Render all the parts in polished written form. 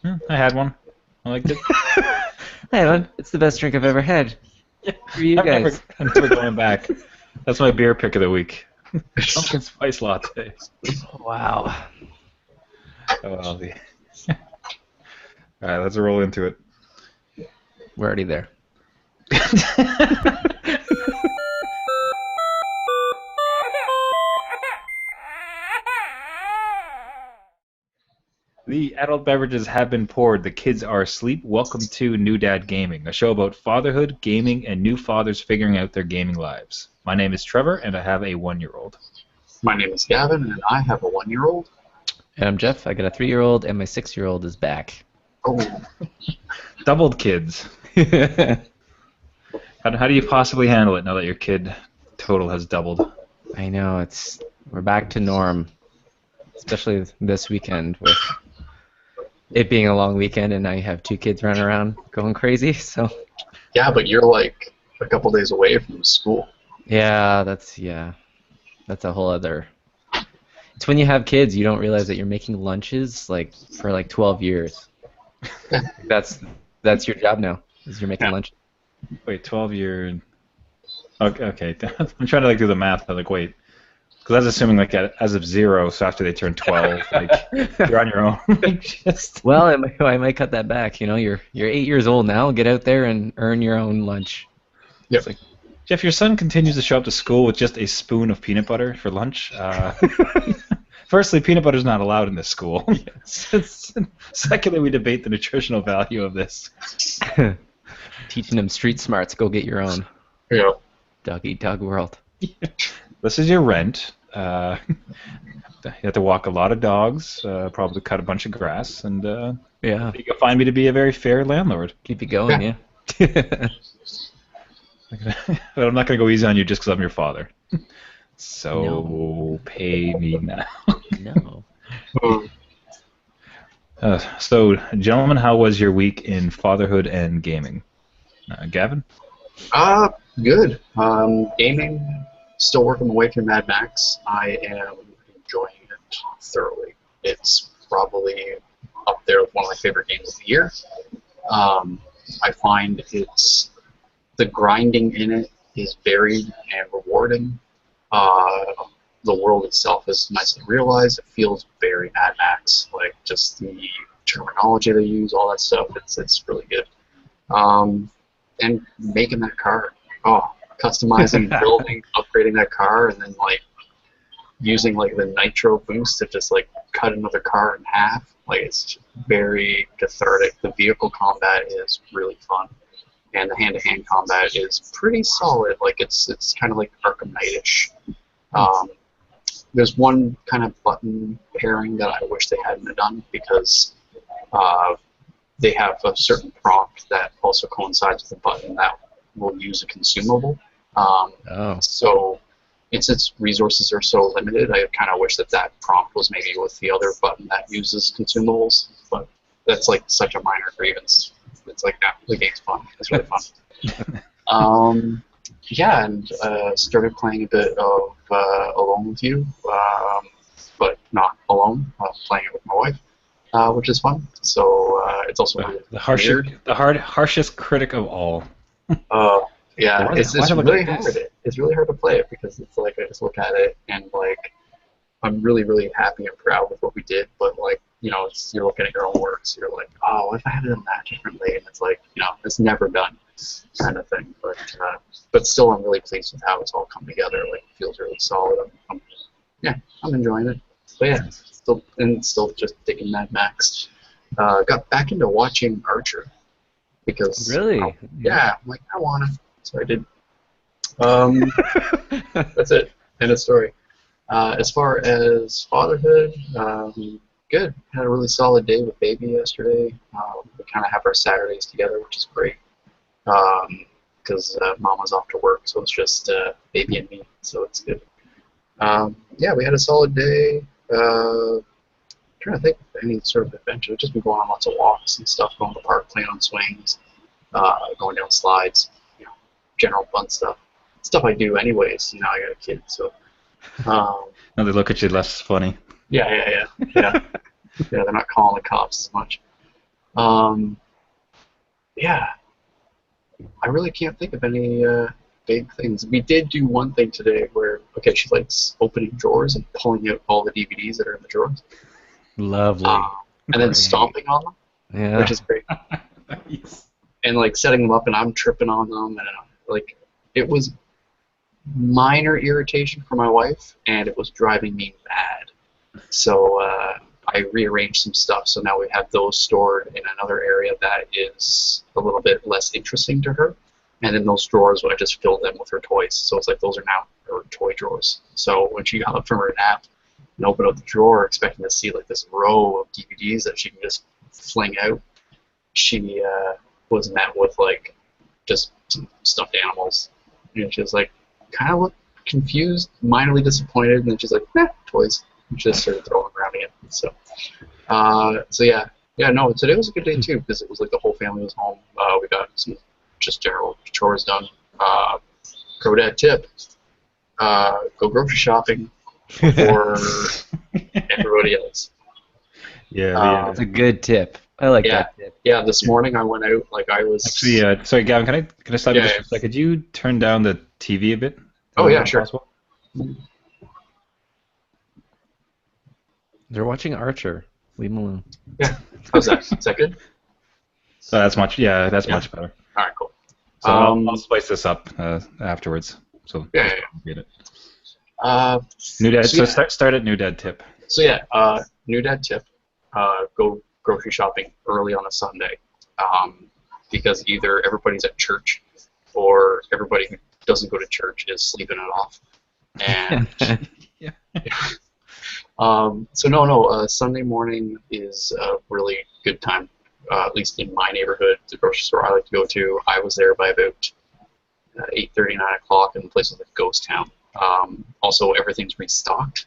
I had one. I liked it. Hey, man, it's the best drink I've ever had. For you guys. I'm never going back. That's my beer pick of the week. Pumpkin spice latte. Wow. Oh, well, all right, let's roll into it. We're already there. The adult beverages have been poured. The kids are asleep. Welcome to New Dad Gaming, a show about fatherhood, gaming, and new fathers figuring out their gaming lives. My name is Trevor, and I have a 1-year-old. My name is Gavin, and I have a 1-year-old. And I'm Jeff. I got a 3-year-old, and my 6-year-old is back. Oh, Doubled kids. How do you possibly handle it now that your kid total has doubled? I know, we're back to norm, especially this weekend with it being a long weekend, and now you have 2 kids running around going crazy. So yeah, but you're like a couple days away from school. yeah, that's a whole other. It's when you have kids, you don't realize that you're making lunches like for like 12 years. That's your job now. Is you're making lunch. Wait, 12-year. Okay. I'm trying to like do the math. I'm like, wait, because that's assuming like as of 0, so after they turn 12, like you're on your own. Well, I might cut that back. You know, you're 8 years old now. Get out there and earn your own lunch. Yep. Like, Jeff, your son continues to show up to school with just a spoon of peanut butter for lunch. Firstly, peanut butter is not allowed in this school. Yes. Secondly, we debate the nutritional value of this. Teaching them street smarts. Go get your own. Yeah. Dog eat dog world. This is your rent. You have to walk a lot of dogs, probably cut a bunch of grass, and Yeah. you'll find me to be a very fair landlord. Keep it going, yeah. But I'm not going to go easy on you just because I'm your father. So pay me now. No. So, gentlemen, how was your week in fatherhood and gaming? Gavin? Good. Gaming, still working my way through Mad Max. I am enjoying it thoroughly. It's probably up there with one of my favorite games of the year. I find the grinding in it is varied and rewarding. The world itself is nicely realized. It feels very Mad Max, like just the terminology they use, all that stuff. It's really good. And making that car, customizing, building, upgrading that car, and then like using like the nitro boost to just like cut another car in half. Like it's very cathartic. The vehicle combat is really fun, and the hand-to-hand combat is pretty solid. Like it's kind of like Arkham Knight-ish. There's one kind of button pairing that I wish they hadn't have done because they have a certain prompt that also coincides with a button that will use a consumable. So since resources are so limited, I kind of wish that prompt was maybe with the other button that uses consumables, but that's like such a minor grievance. It's like, the game's fun. It's really fun. Yeah, and started playing a bit of Alone with You, but not alone. Playing it with my wife, which is fun. So it's also the harshest critic of all. Yeah, it's really hard. It's really hard to play it because it's like I just look at it and like I'm really, really happy and proud with what we did, but like, you know, you're looking at your own work, so you're like, oh, if I had done that differently, and it's like, you know, it's never done, kind of thing. But still, I'm really pleased with how it's all come together. Like, it feels really solid. I'm enjoying it. But yeah, still just digging Mad Max. Got back into watching Archer because Really? I'm like, I wanna, so I did. That's it. End of story. As far as fatherhood, good. Had a really solid day with baby yesterday. We kind of have our Saturdays together, which is great. Because mom was off to work, so it's just baby and me, so it's good. Yeah, we had a solid day. Trying to think of any sort of adventure. We've just been going on lots of walks and stuff, going to the park, playing on swings, going down slides, you know, general fun stuff. Stuff I do anyways. You know, I got a kid, so. Now they look at you less funny. Yeah. Yeah, they're not calling the cops as much. Yeah, I really can't think of any big things. We did do one thing today where, okay, she likes opening drawers and pulling out all the DVDs that are in the drawers. Lovely. And then Great. stomping on them, Yeah. which is great. Nice. And like setting them up, and I'm tripping on them, and like it was minor irritation for my wife, and it was driving me mad. So I rearranged some stuff, so now we have those stored in another area that is a little bit less interesting to her. And in those drawers, I just filled them with her toys. So it's like those are now her toy drawers. So when she got up from her nap and opened up the drawer, expecting to see like this row of DVDs that she can just fling out, she was met with like just some stuffed animals. And she was like, kind of looked confused, minorly disappointed, and then she's like, toys. And she just started throwing them around again. So yeah, no, today was a good day too because it was like the whole family was home. We got some just general chores done. Codad tip: go grocery shopping for everybody else. Yeah. That's a good tip. I like Yeah. that tip. Yeah, this morning I went out like I was. Actually, sorry, Gavin. Can I stop you Yeah, just for a second? Could you turn down the TV a bit? Oh, yeah, If sure. possible? They're watching Archer. Leave them alone. Yeah. How's that? Is that good? So that's much. Yeah, that's Yeah. much better. All right, cool. So I'll spice this up afterwards. So Yeah. get it. So New dad. So yeah. start at new dad tip. So yeah, new dad tip: go grocery shopping early on a Sunday, because either everybody's at church or everybody who doesn't go to church is sleeping it off. And Yeah. so no, Sunday morning is a really good time. At least in my neighborhood, the grocery store I like to go to. I was there by about 8:30, 9 o'clock, and the place was a ghost town. Also, everything's restocked,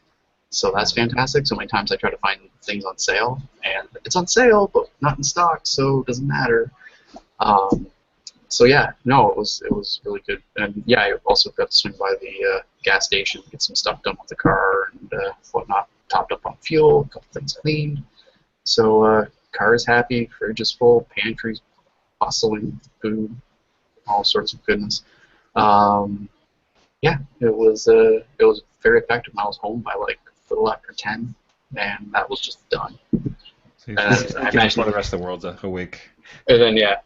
so that's fantastic. So many times I try to find things on sale, and it's on sale, but not in stock, so it doesn't matter. So yeah, no, it was really good, and yeah, I also got to swing by the gas station, get some stuff done with the car and whatnot, topped up on fuel, a couple things cleaned. So car is happy, fridge is full, pantry's bustling, food, all sorts of goodness. Yeah, it was very effective. I was home by like a little after 10, and that was just done. So I just imagine- while the rest of the world's awake. And then yeah,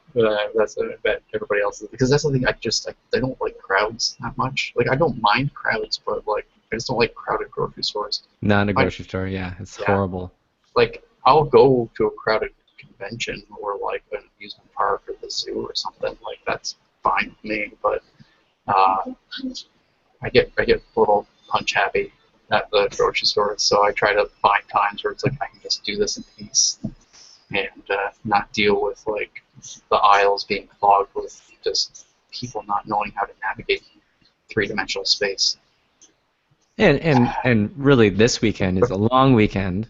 that's I bet everybody else is, because that's the thing. I don't like crowds that much. Like I don't mind crowds, but like I just don't like crowded grocery stores. Not in a grocery store. Yeah, it's Yeah. horrible. Like I'll go to a crowded convention or like an amusement park or the zoo or something. Like that's fine with me, but I get a little punch happy at the grocery store, so I try to find times where it's like I can just do this in peace and not deal with like the aisles being clogged with just people not knowing how to navigate three-dimensional space. And really, this weekend is a long weekend,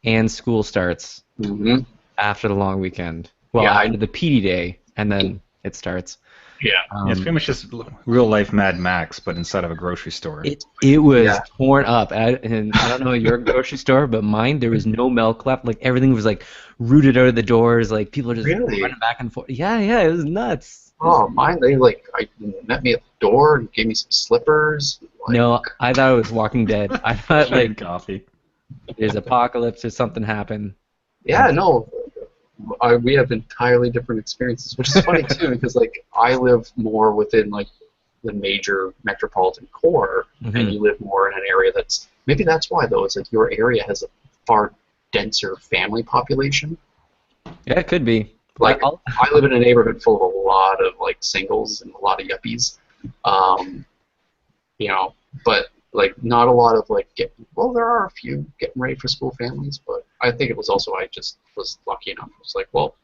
and school starts Mm-hmm. after the long weekend. Well, Yeah, after the PD day, and then it starts. Yeah. Yeah, it's pretty much just real life Mad Max, but inside of a grocery store. It was Yeah. torn up, and I don't know your grocery store, but mine there was no milk left. Like everything was like rooted out of the doors. Like people were just Really? running back and forth. Yeah, it was nuts. Oh, mine, they met me at the door and gave me some slippers. Like, No, I thought it was Walking Dead. I thought like coffee. there's apocalypse or something happened. Yeah, no, we have entirely different experiences, which is funny too, because like I live more within like the major metropolitan core, and you live more in an area maybe that's why though. It's like your area has a far denser family population. Yeah, it could be. Like I'll- I live in a neighborhood full of a lot of like singles and a lot of yuppies, but like not a lot of like there are a few getting ready for school families, but I think it was also I just was lucky enough. It was like, well,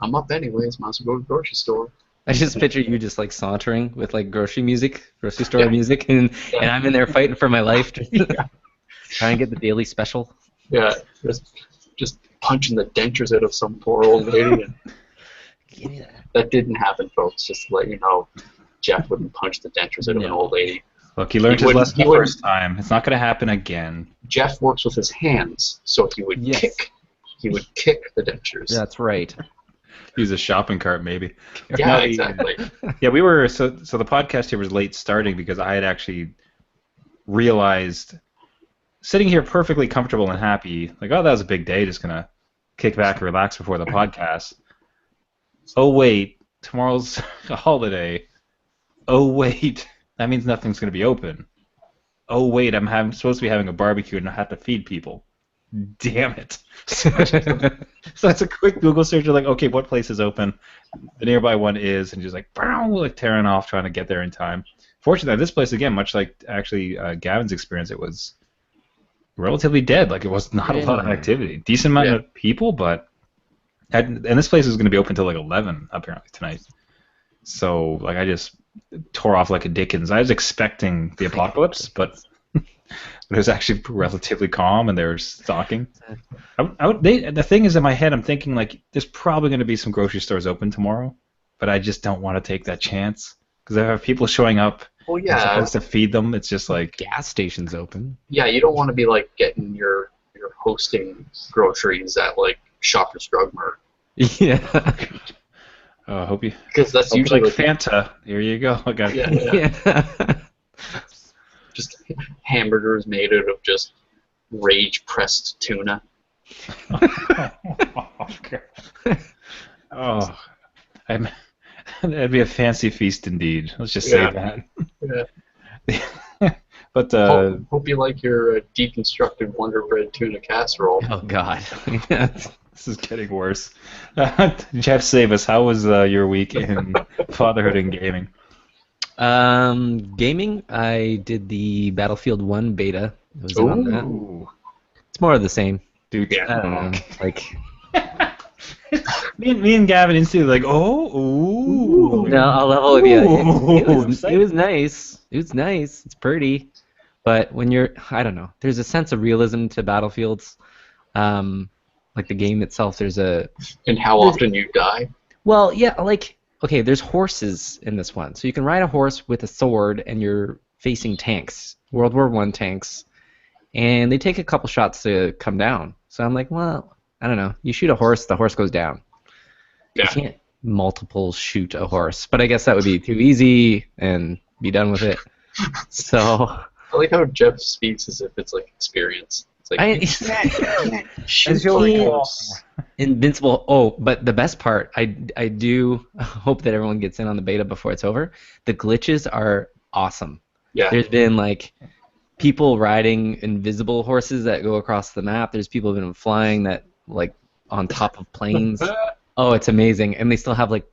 I'm up anyways, might as well go to the grocery store. I just picture you just like sauntering with like grocery store Yeah. music, and Yeah. I'm in there fighting for my life, trying to get the daily special. Yeah, just punching the dentures out of some poor old lady. And Give me that. that didn't happen, folks. Just to let you know, Jeff wouldn't punch the dentures out of an No. old lady. Look, he learned He his wouldn't- lesson he the wouldn't- first time. It's not going to happen again. Jeff works with his hands, so he would Yes. kick. he would kick the dentures. That's right. Use a shopping cart, maybe. Yeah, No, exactly. Yeah, we were so the podcast here was late starting because I had actually realized, sitting here perfectly comfortable and happy, like, oh, that was a big day, just gonna kick back and relax before the podcast. Oh wait, tomorrow's a holiday. Oh wait, that means nothing's gonna be open. Oh wait, supposed to be having a barbecue and I have to feed people. Damn it. So it's a quick Google search of like, okay, what place is open? The nearby one is, and just like, bow, like tearing off, trying to get there in time. Fortunately, this place, again, much like actually Gavin's experience, it was relatively dead. Like, it was not a lot of activity. Decent amount of people, but and this place is going to be open till like 11 apparently tonight. So like, I just tore off like a Dickens. I was expecting the apocalypse, but it was actually relatively calm, and they were stocking. The thing is, in my head, I'm thinking like, there's probably going to be some grocery stores open tomorrow, but I just don't want to take that chance because if I have people showing up. Well, yeah. I'm supposed to feed them. It's just like Gas stations open. Yeah, you don't want to be like getting your hosting groceries at like Shoppers Drug Mart. Yeah. I hope you. Because that's Hope you usually like Fanta. Here you go. I got Yeah. just hamburgers made out of just rage pressed tuna. Oh, that'd be a fancy feast indeed. Let's just say that. Yeah. But hope you like your deconstructed Wonder Bread tuna casserole. Oh God. this is getting worse. Jeff, save us. How was your week in fatherhood and gaming? Gaming. I did the Battlefield 1 beta. It was in on that. Ooh. It's more of the same. Dude, I don't know. Like. me and Gavin instantly like, ooh. No, I'll level with you. Ooh. It was nice. It was nice. It's pretty. But when I don't know. There's a sense of realism to Battlefields. Like the game itself, And how often you die? Well, yeah, like, okay, there's horses in this one. So you can ride a horse with a sword, and you're facing tanks, World War I tanks, and they take a couple shots to come down. So I'm like, well, I don't know. You shoot a horse, the horse goes down. Yeah. You can't multiple shoot a horse. But I guess that would be too easy and be done with it. So I like how Jeff speaks as if it's like experience. It's like Invincible. Oh, but the best part, I do hope that everyone gets in on the beta before it's over. The glitches are awesome. Yeah. There's been like people riding invisible horses that go across the map. There's people who've been flying that like on top of planes. Oh, it's amazing. And they still have like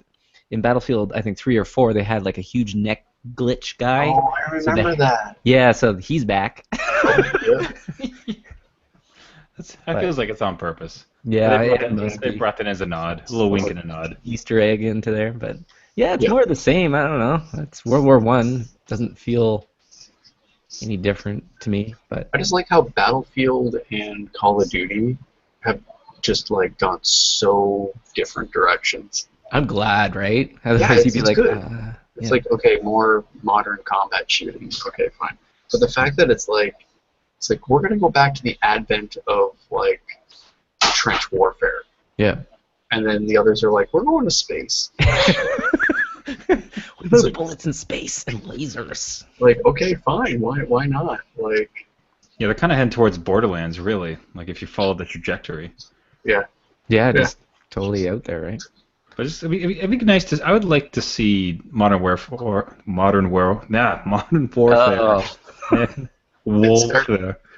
in Battlefield, I think 3 or 4, they had like a huge neck glitch guy. Oh, I remember that. Yeah, so he's back. That feels like it's on purpose. Yeah, they brought that as a nod, a little wink and a nod. Easter egg into there, but yeah, it's more of the same. I don't know. It's World War I. Doesn't feel any different to me, but I just like how Battlefield and Call of Duty have just like gone so different directions. I'm glad, right? Yeah, you'd be like, good. It's like, okay, more modern combat shooting. Okay, fine. But the fact that it's like we're gonna go back to the advent of like trench warfare. Yeah. And then the others are like, we're going to space. We put bullets in space and lasers. Like, okay, fine. Why not? Like. Yeah, they're kind of heading towards Borderlands, really. Like if you follow the trajectory. Yeah. Yeah, just totally out there, right? But it'd be nice to. I would like to see Modern Warfare.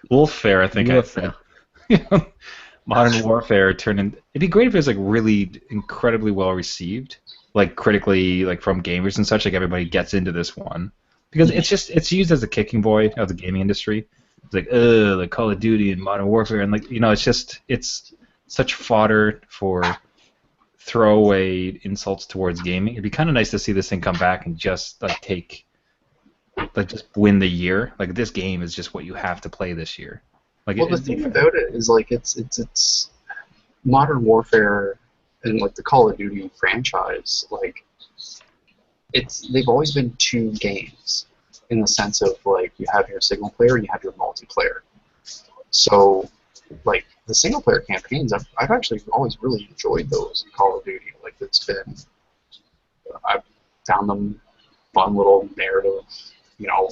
Wolfare, I think. Wolfare. Modern Warfare turned in. It'd be great if it was like really incredibly well received, like critically, like from gamers and such. Like everybody gets into this one because it's used as a kicking boy of the gaming industry. It's like Call of Duty and Modern Warfare, and like it's such fodder for throwaway insults towards gaming. It'd be kind of nice to see this thing come back and just just win the year. Like this game is just what you have to play this year. Like the thing about it is like it's Modern Warfare and like the Call of Duty franchise. Like they've always been two games in the sense of like you have your single player and you have your multiplayer. So like the single player campaigns, I've actually always really enjoyed those in Call of Duty. Like I've found them fun little narrative, you know,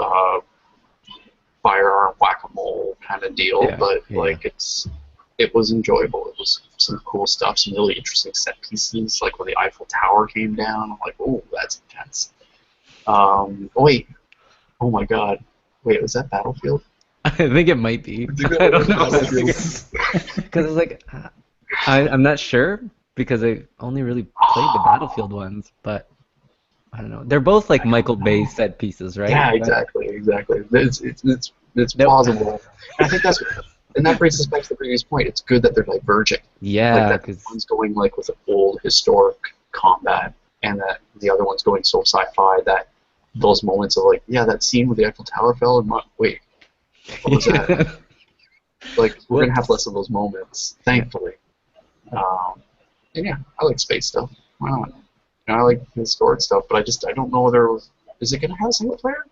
uh, firearm whack-a-mole kind of deal. Yeah, But yeah. like it was enjoyable. It was some cool stuff, some really interesting set pieces, like when the Eiffel Tower came down. I'm like, oh, that's intense. Wait, oh my God, wait, was that Battlefield? I think it might be. I think that I don't was know. Battlefield. Because like, I'm not sure because I only really played the Battlefield ones, but I don't know. They're both like Michael Bay set pieces, right? Yeah, exactly. It's Nope. plausible. And I think and that brings us back to the previous point. It's good that they're diverging. Yeah, Like that because one's going like with an old historic combat, and that the other one's going so sci-fi that those moments of like, yeah, that scene where the Eiffel Tower fell, and wait, what was that? Like we're gonna have less of those moments, thankfully. And yeah, I like space stuff. Wow. And I like historic stuff, but I don't know whether is it gonna have a single player?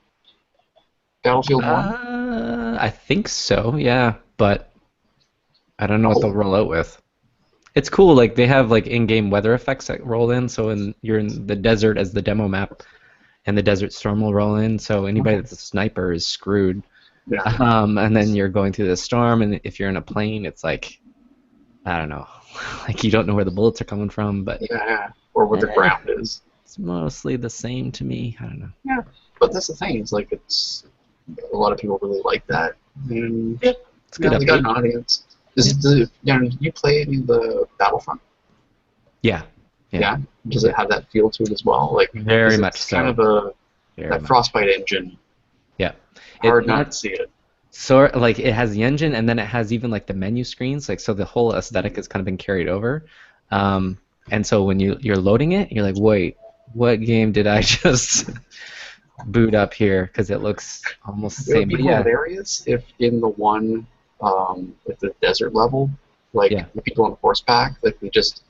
Battlefield 1? I think so, yeah, but I don't know what they'll roll out with. It's cool, like they have like in-game weather effects that roll in, so you're in the desert as the demo map, and the Desert Storm will roll in, so anybody that's a sniper is screwed. Yeah. And then you're going through the storm, and if you're in a plane, it's like, I don't know, like you don't know where the bullets are coming from, but Yeah. Or what the ground is. it's mostly the same to me. I don't know. Yeah. But that's the thing, it's like a lot of people really like that. And It's good they got an update. audience. You play any of the Battlefront? Yeah. Yeah. Does it have that feel to it as well? Like Very 'cause much it's so. kind of Very that much. Frostbite engine. Yeah. Hard It's not not to see it. sort like it has the engine, and then it has even like the menu screens, like so the whole aesthetic has kind of been carried over. And so when you're loading it, you're like, wait, what game did I just boot up here? Because it looks almost the It would same. be But yeah, hilarious if in the one at the desert level, like Yeah. the people on horseback, like they just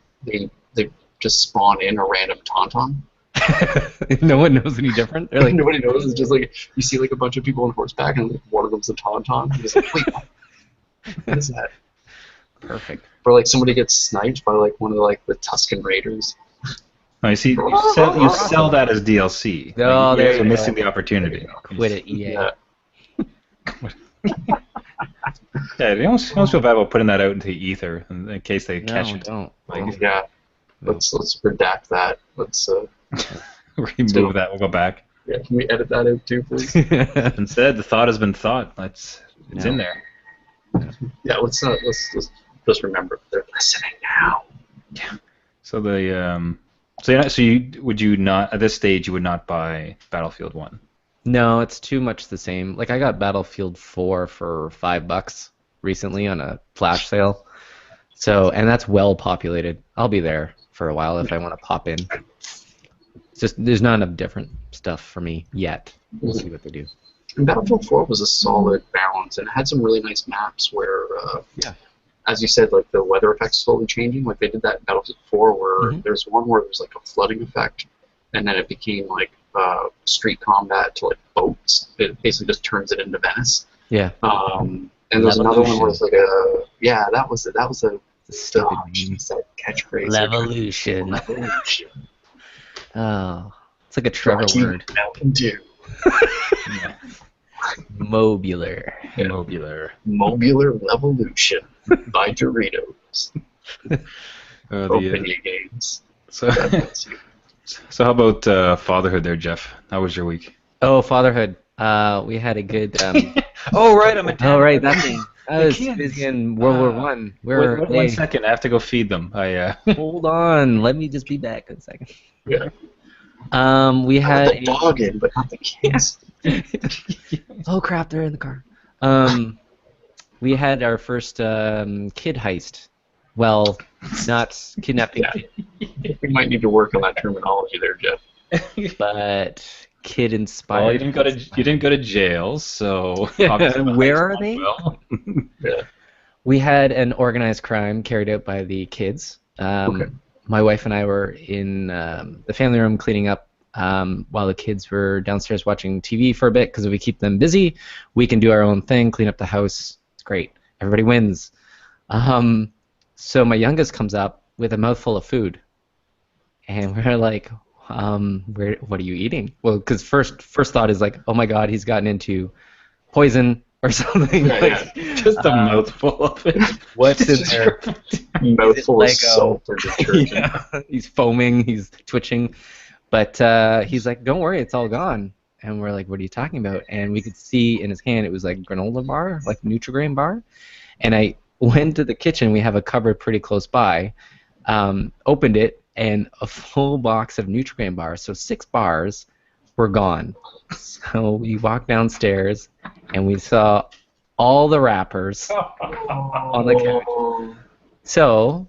spawn in a random tauntaun. no one knows any different. They're like, Nobody knows. It's just like you see like a bunch of people on horseback, and like, one of them's a tauntaun. You're just like, wait, what is that? perfect. Or like somebody gets sniped by like one of the Tuscan Raiders. No, you see, you sell that as DLC. Oh, there You're you go. missing the opportunity. Quit it, EA. Yeah, you almost feel bad about putting that out into the ether in case they catch No, it. don't. Like, yeah, let's redact that. Let's Remove that. We'll go back. yeah. Can we edit that out too, please? Instead, the thought has been thought. It's No. in there. Yeah, let's just remember they're listening now. So would you not at this stage you would not buy Battlefield 1? No, it's too much the same. Like I got Battlefield 4 for $5 recently on a flash sale. So, and that's well populated. I'll be there for a while if I want to pop in. It's just there's not enough different stuff for me yet. We'll see what they do. And Battlefield 4 was a solid balance, and it had some really nice maps where, as you said, like the weather effects slowly changing. Like they did that in Battlefield 4, where there's one where there's like a flooding effect, and then it became like street combat to like boats. It basically just turns it into Venice. Yeah. And there's another one where it's like that was a Stupid oh, geez, that catchphrase. Levolution. Levolution. Oh, it's like a Trevor word. Mountain Dew. Mobular. Mobular. Mobular Levolution by Doritos. Video games. So how about fatherhood there, Jeff? How was your week? Oh, fatherhood. We had a good. Oh right, I'm a dad. Oh right, that thing. I was kids. busy in World War One. One second, I have to go feed them. Hold on, let me just be back in a second. Yeah. We had the dog in, but not the kids. Oh crap, they're in the car. We had our first kid heist. Well, not kidnapping, We might need to work on that terminology there, Jeff. but kid inspired. Well, you didn't go to jail, so Where are they? Well. Yeah. We had an organized crime carried out by the kids. My wife and I were in the family room cleaning up while the kids were downstairs watching TV for a bit, because if we keep them busy, we can do our own thing, clean up the house. It's great. Everybody wins. So my youngest comes up with a mouthful of food, and we're like, what are you eating? Well, because first thought is like, oh my God, he's gotten into poison or something. Yeah, Just a mouthful of it. What's in there? Mouthful of Lego. salt or detergent. Yeah. He's foaming, he's twitching. But he's like, don't worry, it's all gone. And we're like, what are you talking about? And we could see in his hand it was like granola bar, like Nutri-Grain bar. And I went to the kitchen. We have a cupboard pretty close by. Opened it, and a full box of Nutri-Grain bars, so 6 bars, were gone. So we walked downstairs, and we saw all the wrappers on the couch. So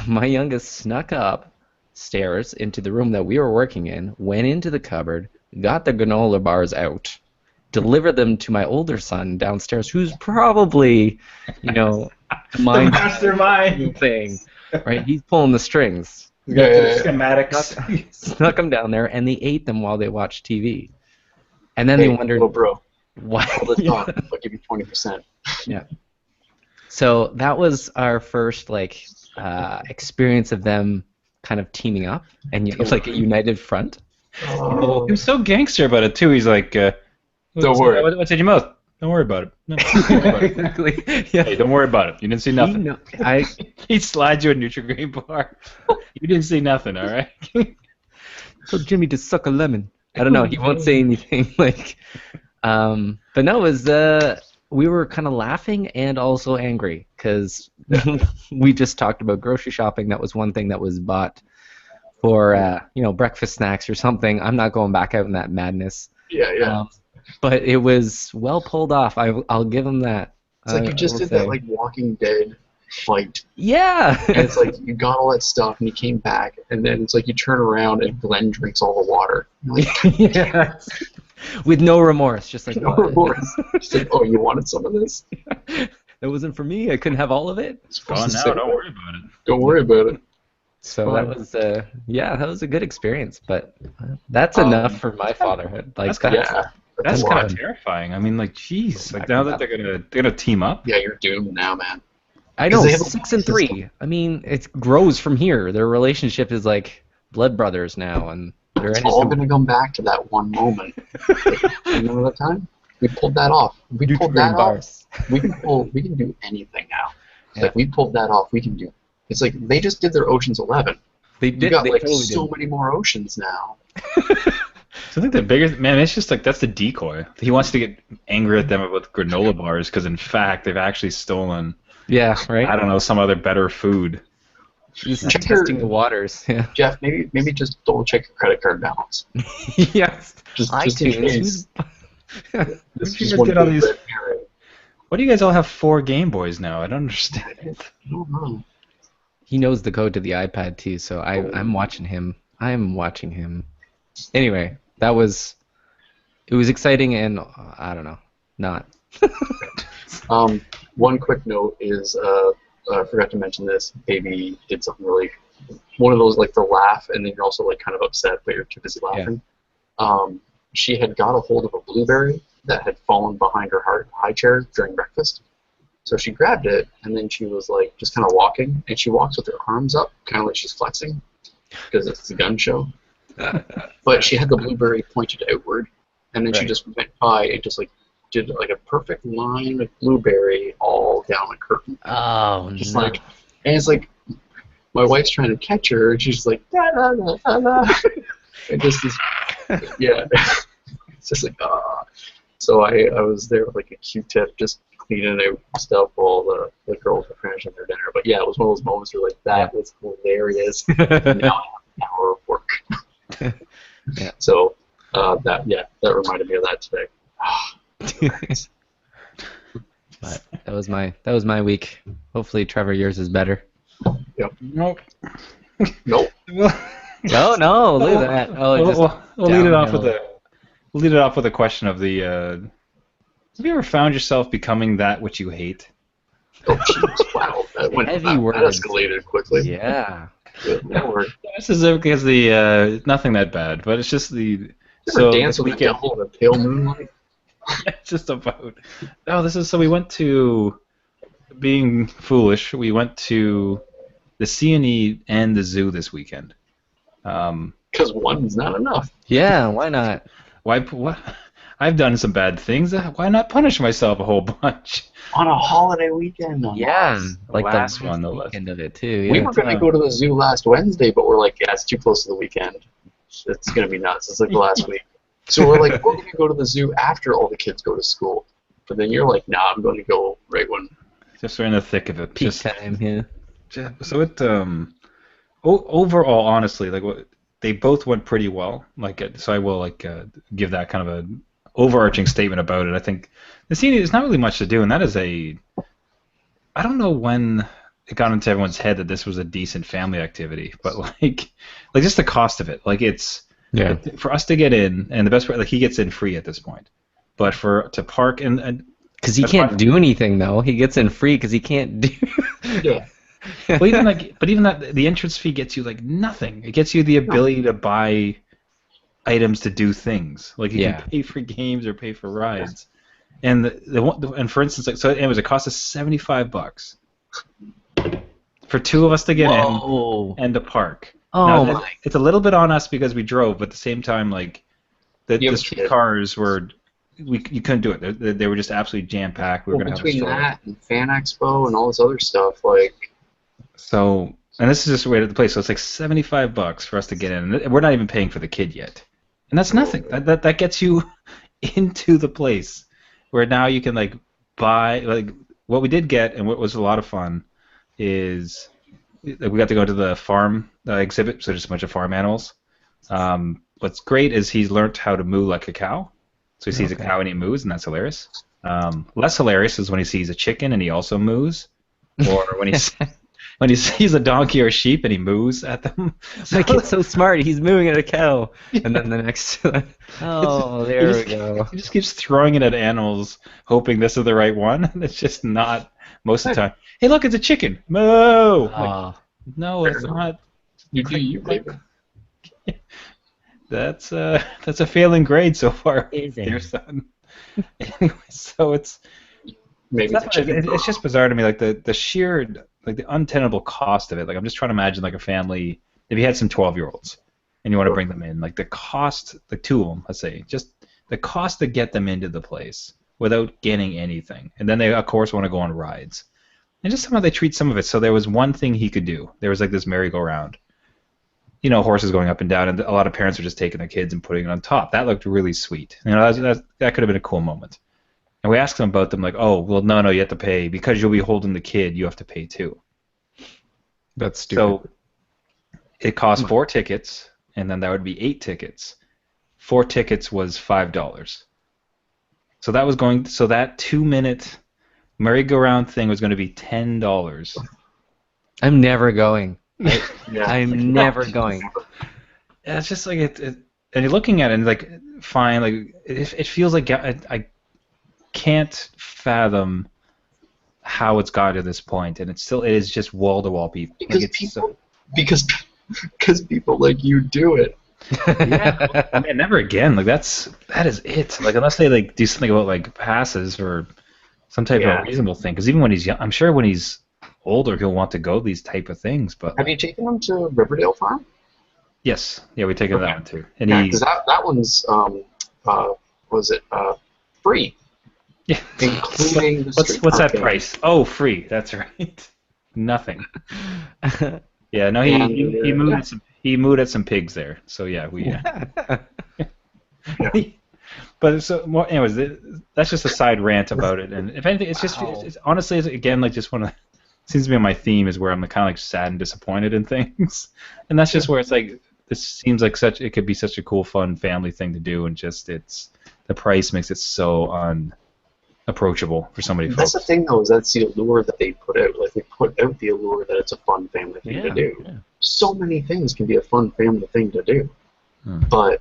my youngest snuck upstairs into the room that we were working in, went into the cupboard, got the granola bars out, delivered them to my older son downstairs, who's probably, the mastermind thing, right? He's pulling the strings. Schematics. Snuck them down there, and they ate them while they watched TV. And then they wondered, little bro, why? hold it on. I'll give you 20%. Yeah. So that was our first experience of them kind of teaming up and like a united front. Oh, he was so gangster about it too. He's like, don't worry. What's in your mouth? Don't worry about it. No, don't worry about it. Exactly. Yeah. Hey, don't worry about it. You didn't see nothing. I He'd slide you a Nutri-Grain bar. You didn't see nothing, all right? told Jimmy to suck a lemon. I don't know. He won't say anything but no, it was we were kind of laughing and also angry because we just talked about grocery shopping. That was one thing that was bought for breakfast snacks or something. I'm not going back out in that madness. Yeah. But it was well pulled off. I'll give him that. It's like you just did that Walking Dead fight. Yeah. And it's like you got all that stuff and you came back and then it's like you turn around and Glenn drinks all the water. You're like, yeah. With no remorse, just like no remorse. Just like, oh, you wanted some of this? That wasn't for me. I couldn't have all of it. It's gone now. Don't worry about it. Don't worry about it. So that was that was a good experience, but that's enough for my fatherhood. Like that's kind of terrifying. I mean, like, jeez, like now that they're gonna team up. Yeah, you're doomed now, man. I know, 6-3. I mean, it grows from here. Their relationship is like blood brothers now, and they're it's all gonna come back to that one moment. Remember that time? We pulled that off. We pulled that off. We can do anything now. Yeah. Like we pulled that off. We can do. It's like they just did their Ocean's 11. They did. You got they like totally so did. many more oceans now. So I think the biggest it's just like that's the decoy. He wants to get angry at them about granola bars because in fact they've actually stolen. Yeah, right. I don't know, some other better food. He's testing the waters. Yeah. Jeff, maybe just double check your credit card balance. Yes. Just iTunes. in case. Why do you guys all have 4 Game Boys now? I don't understand it. I don't know. He knows the code to the iPad too, so I'm watching him. I'm watching him. Anyway, it was exciting and I don't know, not. One quick note is I forgot to mention this. Baby did something really one of those like the laugh and then you're also like kind of upset but you're too busy laughing. Yeah. She had got a hold of a blueberry that had fallen behind her high chair during breakfast. So she grabbed it, and then she was like just kind of walking, and she walks with her arms up, kind of like she's flexing, because it's a gun show. But she had the blueberry pointed outward, and then she just went by and just like did like a perfect line of blueberry all down a curtain. Oh just no! Like, and it's like my wife's trying to catch her, and she's like da da da da da. And just this, yeah, it's just like ah. So I was there with like a Q-tip, just cleaning out stuff while the girls were finishing their dinner. But yeah, it was one of those moments where like that was hilarious. Now I have an hour of work. Yeah. So that reminded me of that today. But that was my week. Hopefully, Trevor, yours is better. Yep. Nope. Nope. No, look at that. Oh, we'll lead it off with We'll lead it off with a question of the. Have you ever found yourself becoming that which you hate? Oh, jeez, wow. That escalated quickly. Yeah. Good Lord. This is because the nothing that bad, but it's just the. You ever dance with the devil in the pale moonlight? just about. Oh, this is so we went to being foolish. We went to the CNE and the zoo this weekend. Because one's not enough. Yeah, why not? Why? What? I've done some bad things. Why not punish myself a whole bunch? On a holiday weekend. Yeah, like the last one, the last. weekend of it too. Yeah. We were going to go to the zoo last Wednesday, but we're like, yeah, it's too close to the weekend. It's going to be nuts. It's like the last week. So we're like, we're going to go to the zoo after all the kids go to school. But then you're like, nah, I'm going to go right when. Just right in the thick of it. Peak time, yeah. So it overall, honestly, like what they both went pretty well. Like so, I will give that kind of a overarching statement about it. I think the scene is not really much to do, and that is I don't know when it got into everyone's head that this was a decent family activity, but like just the cost of it. Like for us to get in, and the best part, like he gets in free at this point, but to park and because he can't do anything though, he gets in free because he can't do. Yeah. Well, even that the entrance fee gets you like nothing. It gets you the ability to buy items to do things. Like you can pay for games or pay for rides. And and for instance, like so, anyways, it cost us $75 for two of us to get in and to park. Oh now, my! It's a little bit on us because we drove, but at the same time, like the street cars were. You couldn't do it. They were just absolutely jam packed. We were going to have a between that and Fan Expo and all this other stuff, like. So, and this is just the way to the place. So it's like $75 for us to get in, and we're not even paying for the kid yet, and that's nothing. That gets you into the place, where now you can like buy like what we did get, and what was a lot of fun is we got to go to the farm exhibit. So just a bunch of farm animals. What's great is he's learned how to moo like a cow. So he sees a cow and he moos, and that's hilarious. Less hilarious is when he sees a chicken and he also moos, or when he sees a donkey or a sheep and he moos at them. My kid's so smart. He's mooing at a cow, and then the next. Oh, there we go. He just keeps throwing it at animals, hoping this is the right one, and it's just not most of the time. Hey, look, it's a chicken. Moo! Like, no, it's not. You do you, baby. That's a failing grade so far, dear son. Anyway, so it's just bizarre to me, like the sheer the untenable cost of it. Like I'm just trying to imagine like a family if you had some 12-year-olds and you want to bring them in, like the cost, like two of them, let's say, just the cost to get them into the place without getting anything, and then they of course want to go on rides, and just somehow they treat some of it. So there was one thing he could do. There was like this merry-go-round. You know, horses going up and down, and a lot of parents are just taking their kids and putting it on top. That looked really sweet. You know, that could have been a cool moment. And we asked them about them, like, oh, well, no, you have to pay. Because you'll be holding the kid, you have to pay too. That's stupid. So it cost 4 tickets, and then that would be 8 tickets. 4 tickets was $5. So that that 2-minute merry-go-round thing was going to be $10. I'm never going. Yeah. I'm never going. Yeah, it's just like it, and you're looking at it and like fine, like it feels like I can't fathom how it's got to this point, and it is just wall to wall people. Because people like you do it. Yeah, I mean, never again. Like that is it. Like unless they like do something about like passes or some type of reasonable thing. Because even when he's young, I'm sure when he's older he'll want to go those type of things. But have you taken him to Riverdale Farm? Yes, yeah, we taken that one too. And because that one's free. Yeah, including what's that price? Oh, free. That's right. Nothing. Yeah, no, he mooed at some pigs there. So yeah, we. But so, anyways, that's just a side rant about it. And if anything, it's just honestly, again, like just one of seems to be on my theme is where I'm kind of like sad and disappointed in things, and that's just where it's like this seems like it could be such a cool, fun family thing to do, and just the price makes it so unapproachable for somebody. That's the thing, though, is that's the allure that they put out. Like they put out the allure that it's a fun family thing to do. Yeah. So many things can be a fun family thing to do, but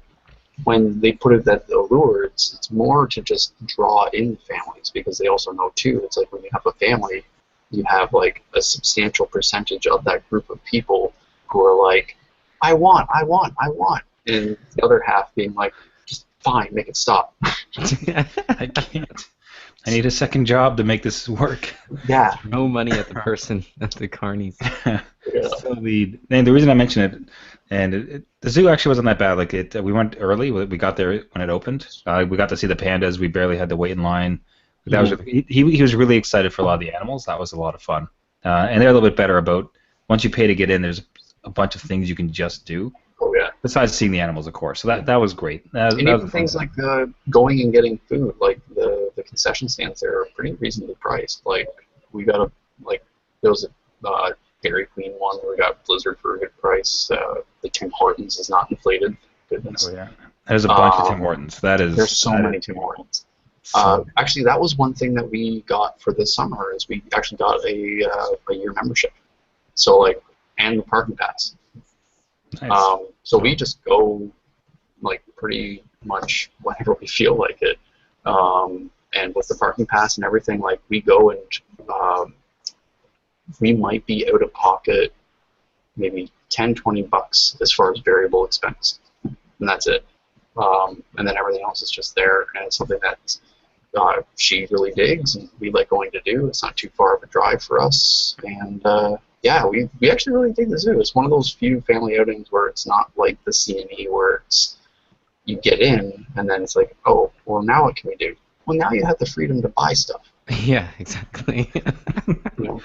when they put it that allure, it's more to just draw in families because they also know too. It's like when you have a family, you have like a substantial percentage of that group of people who are like, I want, and the other half being like, just Fine, make it stop. I can't. I need a second job to make this work. Yeah. No money at the person at the carnies. So the reason I mention it, and the zoo actually wasn't that bad. Like we went early. We got there when it opened. We got to see the pandas. We barely had to wait in line. That was he was really excited for a lot of the animals. That was a lot of fun. And they're a little bit better about once you pay to get in. There's a bunch of things you can just do. Oh yeah. Besides seeing the animals, of course. So that was great. And even things like going and getting food, like the concession stands there are pretty reasonably priced. Like we got there was a Dairy Queen one where we got Blizzard for a good price. The Tim Hortons is not inflated. Goodness. Oh yeah. There's a bunch of Tim Hortons. There's so many Tim Hortons. Actually, that was one thing that we got for this summer is we actually got a year membership. So and the parking pass. Nice. So we just go pretty much whenever we feel like it. And with the parking pass and everything, we go and we might be out of pocket maybe $10-20 as far as variable expense, and that's it. And then everything else is just there, and it's something that she really digs, and we like going to do. It's not too far of a drive for us, and yeah, we actually really dig the zoo. It's one of those few family outings where it's not like the CNE where it's you get in and then it's like, oh, well, now what can we do? Well, now you have the freedom to buy stuff. Yeah, exactly.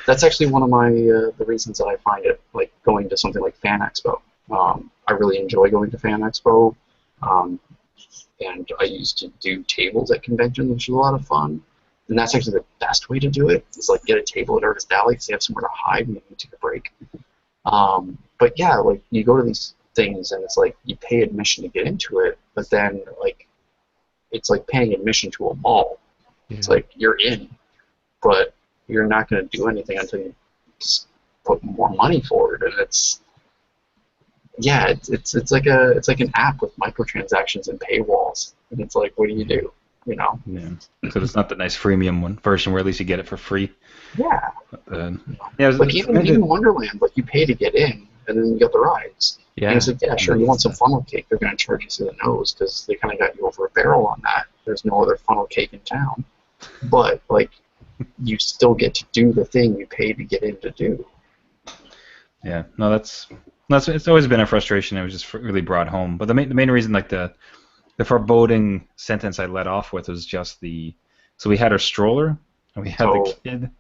That's actually one of my the reasons that I find it going to something like Fan Expo. I really enjoy going to Fan Expo, and I used to do tables at conventions, which is a lot of fun. And that's actually the best way to do it, is get a table at Artist Alley because you have somewhere to hide when you take a break. But yeah, you go to these things and it's you pay admission to get into it, but then it's like paying admission to a mall. Yeah. It's you're in, but you're not going to do anything until you put more money forward, and it's like an app with microtransactions and paywalls, and it's what do you do? Yeah. So it's not the nice freemium one version where at least you get it for free. Yeah. Yeah. Even Wonderland, you pay to get in, and then you get the rides. Yeah. And it's yeah, sure, you want some funnel cake, they're going to charge you through the nose because they kind of got you over a barrel on that. There's no other funnel cake in town. But, you still get to do the thing you paid to get in to do. Yeah. No, it's always been a frustration. It was just really brought home. But the main reason, the foreboding sentence I let off with was just so we had our stroller, and we had the kid,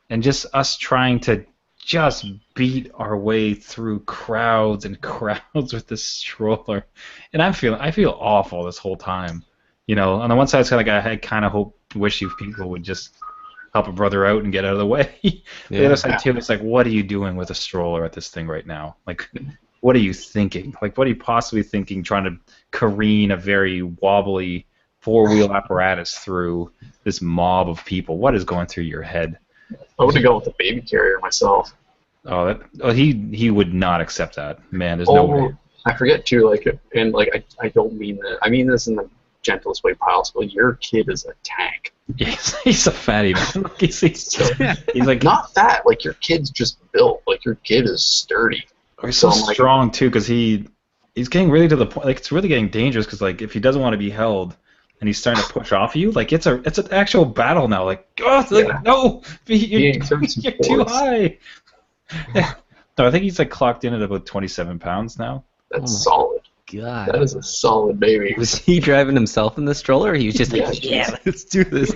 and just us trying to just beat our way through crowds and crowds with this stroller, and I feel awful this whole time. On the one side it's I kind of wish you people would just help a brother out and get out of the way. The other side too, it's what are you doing with a stroller at this thing right now? What are you thinking? What are you possibly thinking trying to careen a very wobbly four-wheel apparatus through this mob of people? What is going through your head? I would have gone with the baby carrier myself. He would not accept that. Man, there's no way. I forget too, I don't mean that. I mean this in the gentlest way possible. Your kid is a tank. Yes, he's a fatty man. He's not fat. Your kid's just built. Your kid is sturdy. He's so strong too, because he's getting really to the point. It's really getting dangerous because if he doesn't want to be held, and he's starting to push off you, it's an actual battle now. No, you're too high. No, I think he's clocked in at about 27 pounds now. That's solid. God. That is a solid baby. Was he driving himself in the stroller, or he was just yeah, let's do this?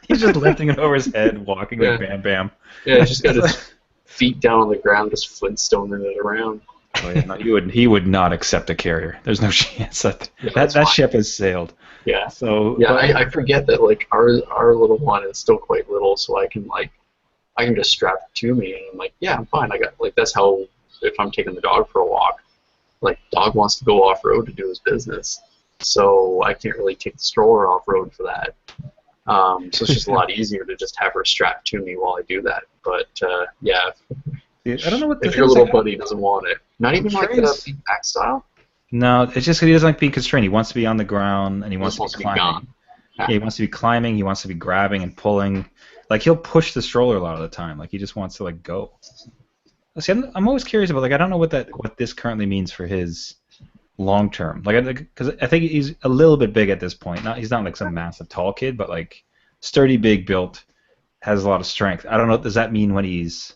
He's just lifting it over his head, walking like Bam Bam. Yeah, he's just got his feet down on the ground, just Flintstoning it around. Oh, yeah, no, he would not accept a carrier. There's no chance that ship has sailed. Yeah. So yeah, I forget that our little one is still quite little, so I can just strap it to me, and I'm yeah, I'm fine. I got that's how if I'm taking the dog for a walk, dog wants to go off road to do his business, so I can't really take the stroller off road for that. So it's just a lot easier to just have her strapped to me while I do that. But yeah. I don't know what if your little buddy doesn't want it. Not even the feedback style? No, it's just he doesn't like being constrained. He wants to be on the ground, and he wants to be climbing. Yeah, he wants to be climbing, he wants to be grabbing and pulling. He'll push the stroller a lot of the time. He just wants to, go. See, I'm always curious about, I don't know what this currently means for his long term? Like, because I think he's a little bit big at this point. He's not like some massive tall kid, but like sturdy, big built, has a lot of strength. I don't know. Does that mean when he's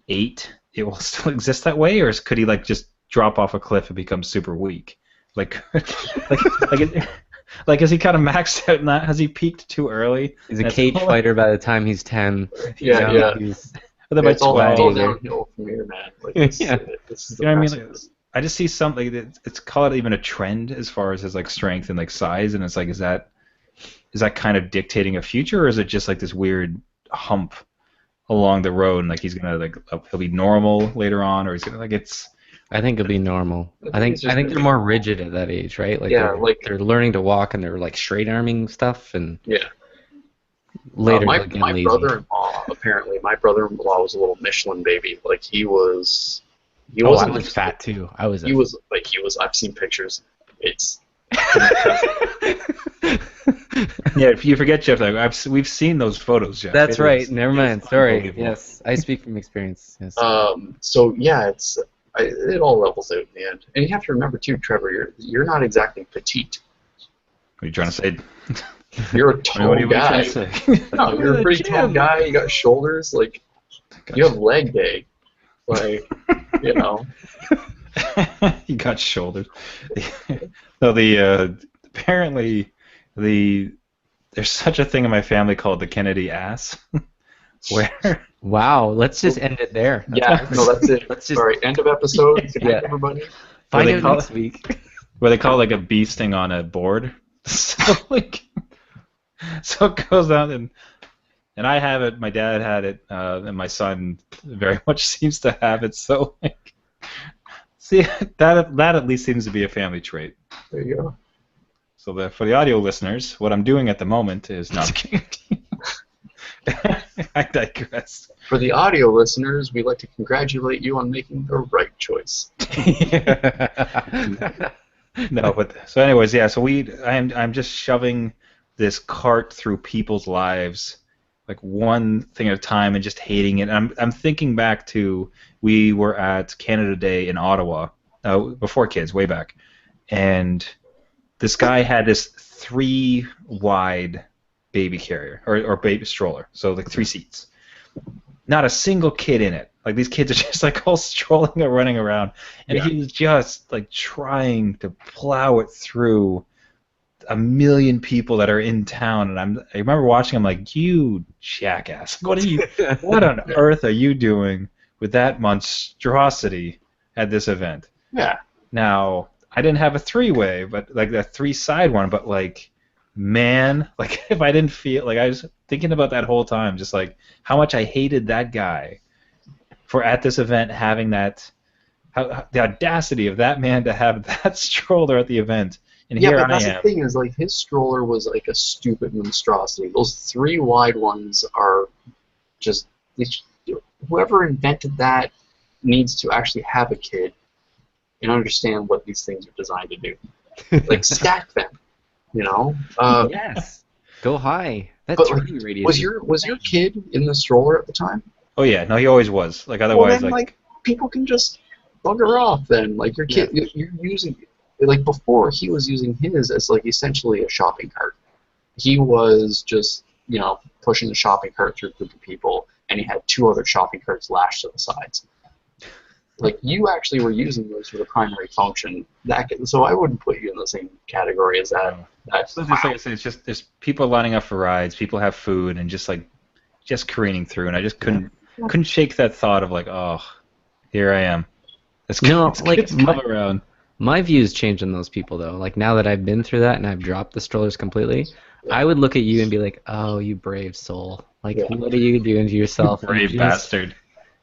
8, it will still exist that way, or could he like just drop off a cliff and become super weak? Like, like is he kind of maxed out? Now? Has he peaked too early? He's a cage fighter by the time he's 10. Yeah, yeah. But then by It's all 12, downhill from here, man. Like, this, Yeah. this is the you know what I mean? process. I just see something that it's called even a trend as far as his like strength and like size, and it's like, is that kind of dictating a future, or is it just like this weird hump along the road, and like he's gonna like he'll be normal later on, or he's gonna like it's. I think it'll be normal. I think they're more rigid at that age, right? Like Yeah, they're learning to walk and they're like straight arming stuff, and Yeah. later my they'll get my lazy. brother-in-law, apparently, my brother-in-law was a little Michelin baby. Like, he was... He I wasn't... was fat too. I was. He was... I've seen pictures. It's... Yeah, if you forget, Jeff, we've seen those photos, Jeff. That's It right. is- Never it mind. is Sorry. unbelievable. Yes, I speak from experience. Yes. So, yeah, it all levels out in the end. And you have to remember, too, Trevor, you're not exactly petite. What are you trying to say? You're a I mean, tall what are you guy. trying to say? No, you're a pretty tall guy. You got shoulders. Like, you have leg day. Like, you know. You got shoulders. No, apparently there's such a thing in my family called the Kennedy ass, where Wow. Let's just end it there. Yeah, no, that's it. Let's just All right, end of episode. Good night, Yeah. everybody. find they out call next week. where they call it like a bee sting on a board. So like, so it goes down and I have it. My dad had it, and my son very much seems to have it. So like, see that at least seems to be a family trait. There you go. So for the audio listeners, what I'm doing at the moment is not kidding. I digress. For the audio listeners, we'd like to congratulate you on making the right choice. No, but so anyways, yeah. So I'm just shoving this cart through people's lives, like one thing at a time, and just hating it. I'm thinking back to we were at Canada Day in Ottawa, before kids, way back, and this guy had this 3-wide baby carrier or baby stroller, so like 3 seats. Not a single kid in it. Like these kids are just like all strolling and running around, and Yeah. he was just like trying to plow it through a million people that are in town. And I remember watching him like, you jackass! What on earth are you doing with that monstrosity at this event? Yeah. Now I didn't have a 3-way, but like that 3-side one, but like. Man, like if I didn't feel like I was thinking about that whole time, just like how much I hated that guy for at this event having that, the audacity of that man to have that stroller at the event, and Yeah, here but I that's am. the thing is, like, his stroller was like a stupid monstrosity. Those 3 wide ones are just... Whoever invented that needs to actually have a kid and understand what these things are designed to do. Like, stack them. You know, Yes. Go high. That but like, turkey radius. was your kid in the stroller at the time? Oh yeah, no, he always was. Like Well, otherwise, then, like people can just bugger off. Then, like, your kid, you're using, like, before he was using his as like essentially a shopping cart. He was just, pushing the shopping cart through a group of people, and he had 2 other shopping carts lashed to the sides. Like, you actually were using those for the primary function. So I wouldn't put you in the same category as that. So just like I said, it's just there's people lining up for rides, people have food, and just careening through, and I just couldn't shake that thought of like, oh, here I am. It's come around. My views changed on those people though. Like now that I've been through that and I've dropped the strollers completely, I would look at you and be like, oh, you brave soul. Like, what are you doing to yourself? Brave bastard.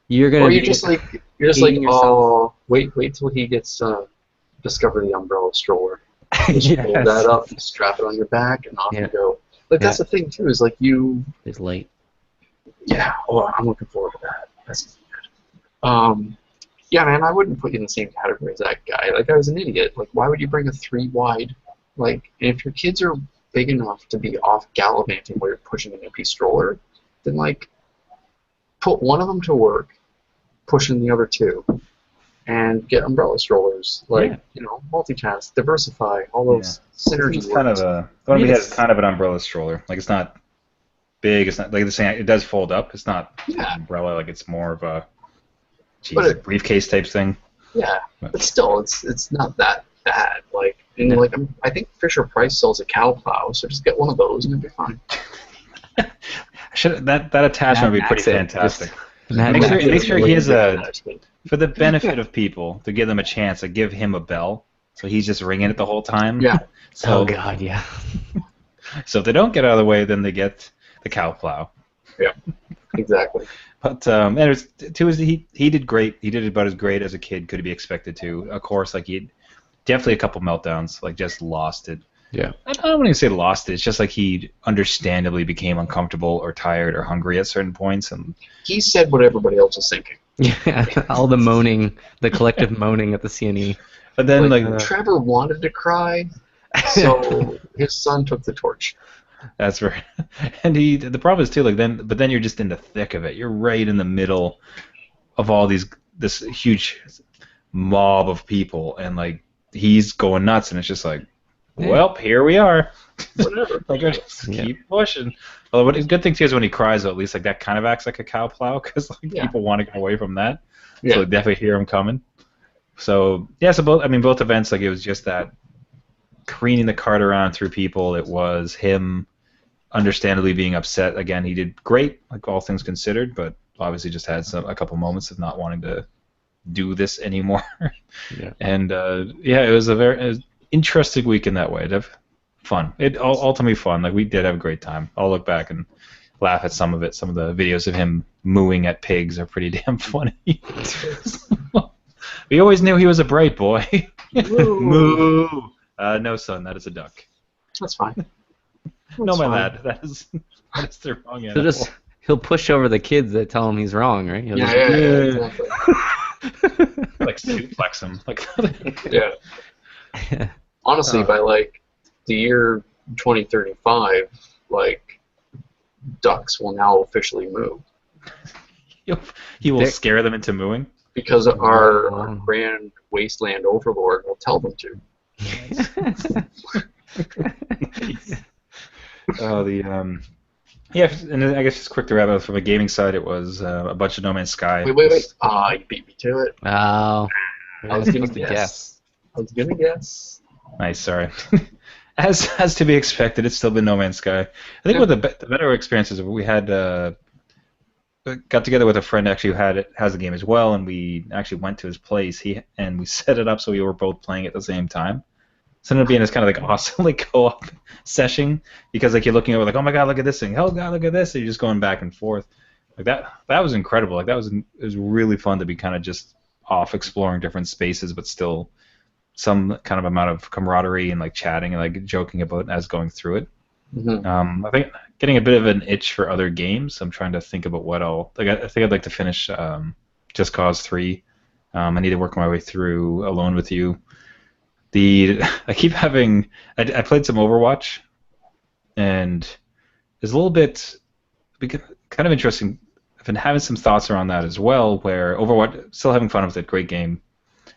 You're gonna. Or be you're just like, oh, wait till he gets discover the umbrella stroller. Just Yes. pull that up, strap it on your back, and off you go. Like, that's the thing too, is like you. It's late. Yeah, well, I'm looking forward to that. That's good. Yeah, man, I wouldn't put you in the same category as that guy. Like, I was an idiot. Like, why would you bring a 3-wide? Like, if your kids are big enough to be off gallivanting while you're pushing an empty stroller, then, like, put one of them to work, pushing the other 2, and get umbrella strollers. Like, Yeah. you know, multitask, diversify, all those synergy It's kind of words. the one we had is Yes. kind of an umbrella stroller. Like it's not big. It's not like the same. It does fold up. It's not an Yeah. umbrella. Like it's more of a But briefcase type thing. Yeah, but still, it's not that bad. Like, and No. like I think Fisher Price sells a cow plow, so just get one of those and it'll be fine. That attachment would be pretty Max it. fantastic. Mad Make Max sure, it. make sure he has a Attachment. for the benefit of people to give them a chance. To give him a bell, so he's just ringing it the whole time. Yeah. So Oh God, yeah. so if they don't get out of the way, then they get the cow plow. Yeah. Exactly. But and it was, too, is he did great. He did about as great as a kid could be expected to. Of course, like he definitely a couple meltdowns, like just lost it. Yeah. I don't want to say lost it. It's just like he understandably became uncomfortable or tired or hungry at certain points, and He said what everybody else was thinking. Yeah. All the moaning, the collective moaning at the CNE. but then Like, Trevor wanted to cry, so his son took the torch. that's right. And the problem is too, like then you're just in the thick of it. You're right in the middle of all this huge mob of people, and like he's going nuts, and it's just like, Yeah. well, here we are. Whatever. Like I just Yeah. keep pushing. Although what the good thing too is when he cries, though, at least like that kind of acts like a cow plow because like Yeah. people want to get away from that, Yeah. so they definitely hear him coming. So yeah, so both events, like it was just that careening the cart around through people. It was him understandably being upset. Again, he did great, like all things considered, but obviously just had a couple moments of not wanting to do this anymore. Yeah. And yeah, it was a very interesting week in that way. Fun. It ultimately fun. Like we did have a great time. I'll look back and laugh at some of it. Some of the videos of him mooing at pigs are pretty damn funny. We always knew he was a bright boy. Moo. Moo. No, son, that is a duck. That's fine. No, That's my fine. lad, that is the wrong animal. He'll push over the kids that tell him he's wrong, right? He'll Yeah, just- yeah, exactly. Like suplex him. Like Yeah. Honestly, by like the year 2035, like ducks will now officially moo he will Dick. scare them into mooing. because our Wow. grand wasteland overlord will tell them to. Oh, yeah, and then I guess just quick to wrap up from a gaming side, it was a bunch of No Man's Sky. Wait. You beat me to it. Oh. I was gonna supposed to guess. I was gonna guess. Nice, sorry. As to be expected, it's still been No Man's Sky. I think one of the better experiences we had got together with a friend actually who has the game as well, and we actually went to his place. And we set it up so we were both playing at the same time. So it ended up being this kind of like awesome like co-op session because like you're looking over like, oh my god, look at this thing, oh god, look at this, and you're just going back and forth. Like that was incredible. Like it was really fun to be kind of just off exploring different spaces, but still some kind of amount of camaraderie and like chatting and like joking about as going through it. Mm-hmm. I think getting a bit of an itch for other games. I'm trying to think about what I think I'd like to finish Just Cause 3. I need to work my way through Alone with You. I keep having I played some Overwatch, and it's a little bit kind of interesting. I've been having some thoughts around that as well. Where Overwatch, still having fun with it, great game,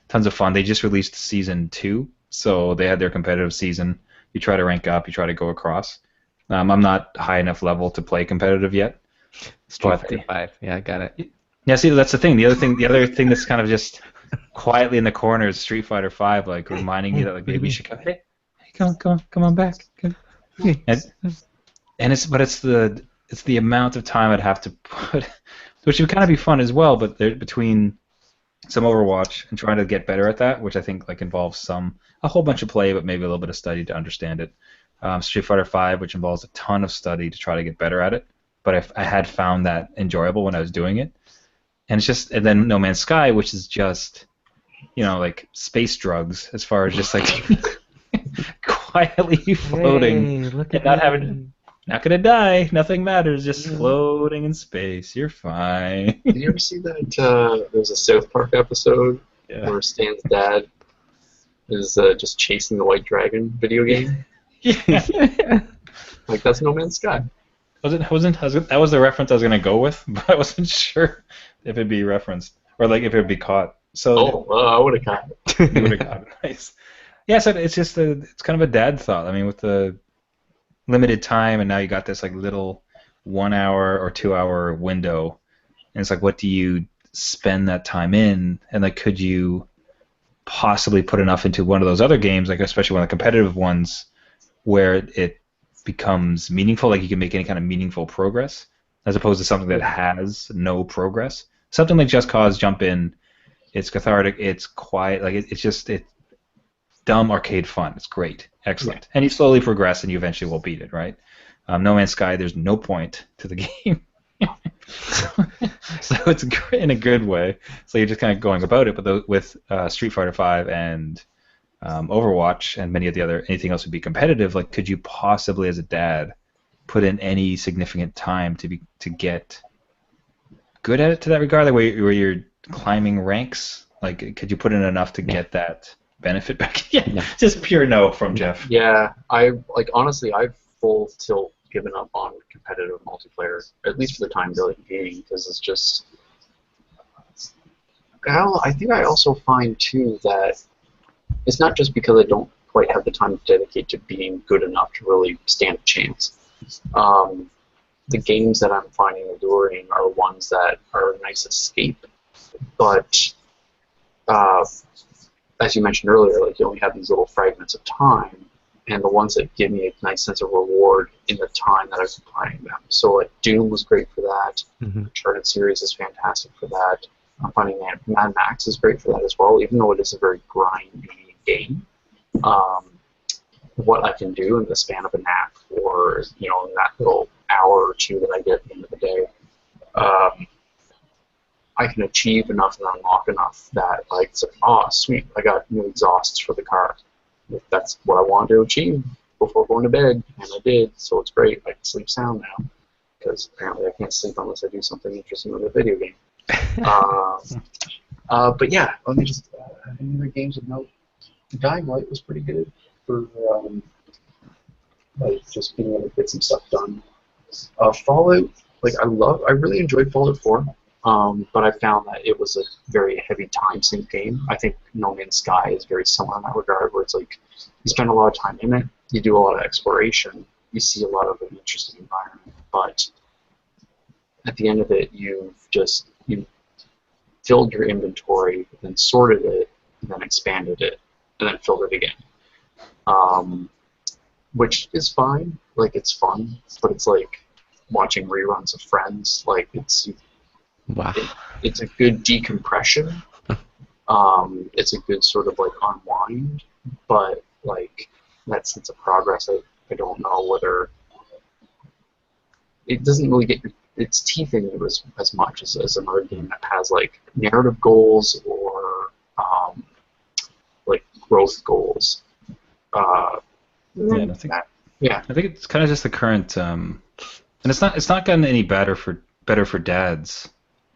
tons of fun. They just released season 2, so they had their competitive season. You try to rank up, you try to go across. I'm not high enough level to play competitive yet. Street Fighter 5. Yeah, I got it. Yeah, see, that's the thing. The other thing that's kind of just quietly in the corner is Street Fighter 5, like reminding me that like maybe you should come. Hey, come on back. And it's the amount of time I'd have to put, which would kind of be fun as well. But between some Overwatch and trying to get better at that, which I think like involves a whole bunch of play, but maybe a little bit of study to understand it. Street Fighter 5, which involves a ton of study to try to get better at it. But I had found that enjoyable when I was doing it. And then No Man's Sky, which is just, like space drugs as far as just like quietly floating and not gonna die, nothing matters, just floating in space. You're fine. Did you ever see that? There's a South Park episode Yeah. where Stan's dad is just chasing the White Dragon video game. Yeah. Like that's No Man's Sky. That was the reference I was gonna go with, but I wasn't sure if it'd be referenced or like if it'd be caught. So I would have got it. you would have gotten nice. Yeah, so it's just it's kind of a dad thought. I mean, with the limited time, and now you got this like little 1 hour or 2 hour window, and it's like, what do you spend that time in? And like, could you possibly put enough into one of those other games, like especially one of the competitive ones, where it becomes meaningful, like you can make any kind of meaningful progress, as opposed to something that has no progress. Something like Just Cause, jump in, it's cathartic, it's quiet, like it's dumb arcade fun. It's great, excellent, and you slowly progress, and you eventually will beat it, right? No Man's Sky, there's no point to the game. So it's in a good way. So you're just kind of going about it, but with Street Fighter V and Overwatch and many of the other, anything else would be competitive. Like, could you possibly, as a dad, put in any significant time to get good at it to that regard, like where you're climbing ranks? Like, could you put in enough to get that benefit back? Yeah, just pure no from Jeff. Yeah, honestly, I've full tilt given up on competitive multiplayer, at least for the time being, because it's just. I think I also find too that it's not just because I don't quite have the time to dedicate to being good enough to really stand a chance. The games that I'm finding alluring are ones that are a nice escape, but as you mentioned earlier, like you only have these little fragments of time, and the ones that give me a nice sense of reward in the time that I've been playing them. So like Doom was great for that. The Uncharted series is fantastic for that. I'm finding that Mad Max is great for that as well, even though it is a very grindy game. What I can do in the span of a nap, or in that little hour or two that I get at the end of the day, I can achieve enough and unlock enough that like it's like, oh sweet, I got new exhausts for the car. That's what I wanted to achieve before going to bed, and I did, so it's great. I can sleep sound now, because apparently I can't sleep unless I do something interesting with a video game. But yeah, let me just any other games of note. Dying Light was pretty good for like just being able to get some stuff done. Fallout, like I really enjoyed Fallout 4, but I found that it was a very heavy time sink game. I think No Man's Sky is very similar in that regard, where it's like you spend a lot of time in it, you do a lot of exploration, you see a lot of an interesting environment, but at the end of it, you filled your inventory, then sorted it, and then expanded it, and then filled it again. Which is fine, like it's fun, but it's like watching reruns of Friends. Like it's a good decompression. It's a good sort of like unwind, but like that sense of progress, I don't know whether it doesn't really get its teeth in you as much as another game that has like narrative goals or like growth goals. I think it's kind of just the current, and it's not gotten any better for dads.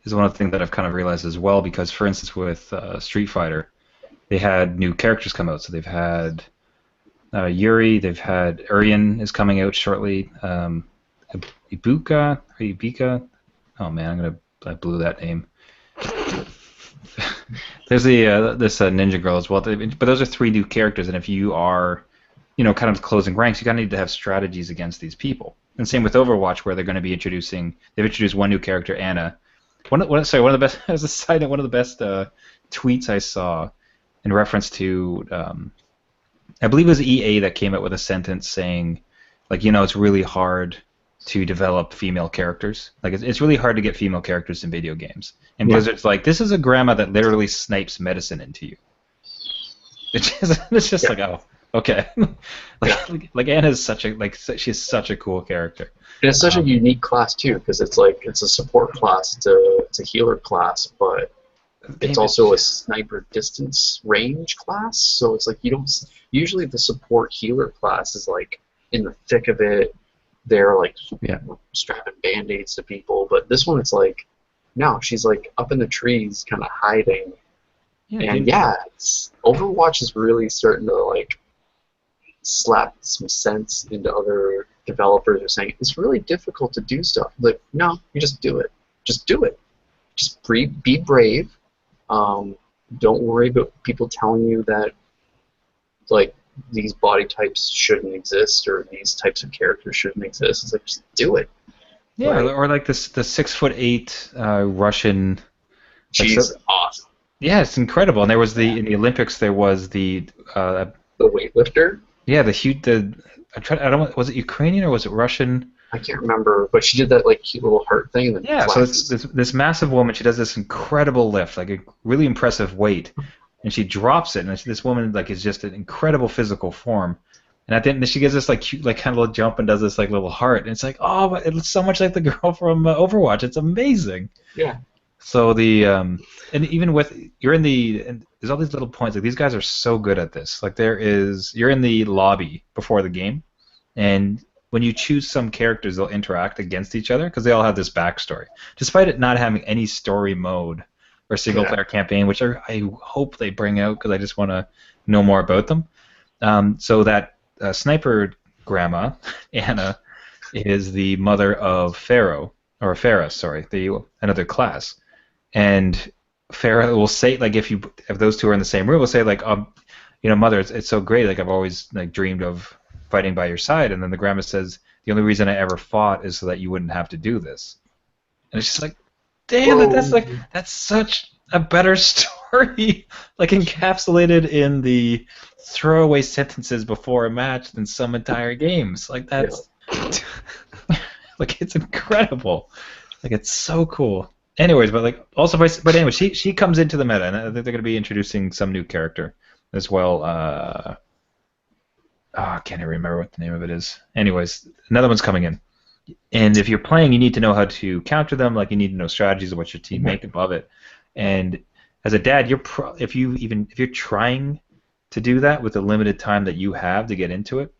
Is one of the things that I've kind of realized as well, because for instance with Street Fighter, they had new characters come out. So they've had Yuri, they've had Urien is coming out shortly. Ibika. Oh man, I blew that name. There's this ninja girl as well. But those are 3 new characters, and if you are, kind of closing ranks, you kind of need to have strategies against these people. And same with Overwatch, where they're going to be they've introduced one new character, Anna. One of the best, as a side note, one of the best tweets I saw in reference to, I believe it was EA that came out with a sentence saying, like, it's really hard to develop female characters. Like, it's really hard to get female characters in video games. And Blizzard's like, this is a grandma that literally snipes medicine into you. It's just like, oh, okay. like Anna's she's such a cool character. And it's such a unique class too, because it's a support class, it's a healer class, but it's also a sniper distance range class. So it's like usually the support healer class is like in the thick of it. They're like strapping band-aids to people, but this one it's like, no, she's like up in the trees, kind of hiding. Overwatch is really starting to like slap some sense into other developers who are saying it's really difficult to do stuff. Like, no, you just do it. Just do it. Just be brave. don't worry about people telling you that like these body types shouldn't exist or these types of characters shouldn't exist. It's like just do it. Yeah, Like, or like this the 6'8" Russian. Like, she's awesome. yeah, it's incredible. And there was in the Olympics there was the The weightlifter. yeah, I don't, was it Ukrainian or was it Russian? I can't remember, but she did that like cute little heart thing. And then Yeah, so it's this massive woman. She does this incredible lift, like a really impressive weight, and she drops it. And this woman like is just an incredible physical form. And at the end, she gives this like cute, like kind of little jump and does this like little heart. And it's like, oh, but it looks so much like the girl from Overwatch. It's amazing. Yeah. So and even with and there's all these little points. Like these guys are so good at this. Like you're in the lobby before the game, and when you choose some characters, they'll interact against each other because they all have this backstory, despite it not having any story mode or single player campaign, which I hope they bring out because I just want to know more about them. So that sniper grandma Anna is the mother of Farah, sorry, another class. And Farah will say, like, if those two are in the same room, will say, like, mother, it's so great. Like, I've always like dreamed of fighting by your side. And then the grandma says, the only reason I ever fought is so that you wouldn't have to do this. And it's just like, damn it, that's such a better story, like encapsulated in the throwaway sentences before a match than some entire games. Like that's, like it's incredible. Like it's so cool. Anyways, but anyway, she comes into the meta, and I think they're going to be introducing some new character as well. I can't even remember what the name of it is. Anyways, another one's coming in, and if you're playing, you need to know how to counter them. Like you need to know strategies of what your team make above it. And as a dad, if you're trying to do that with the limited time that you have to get into it,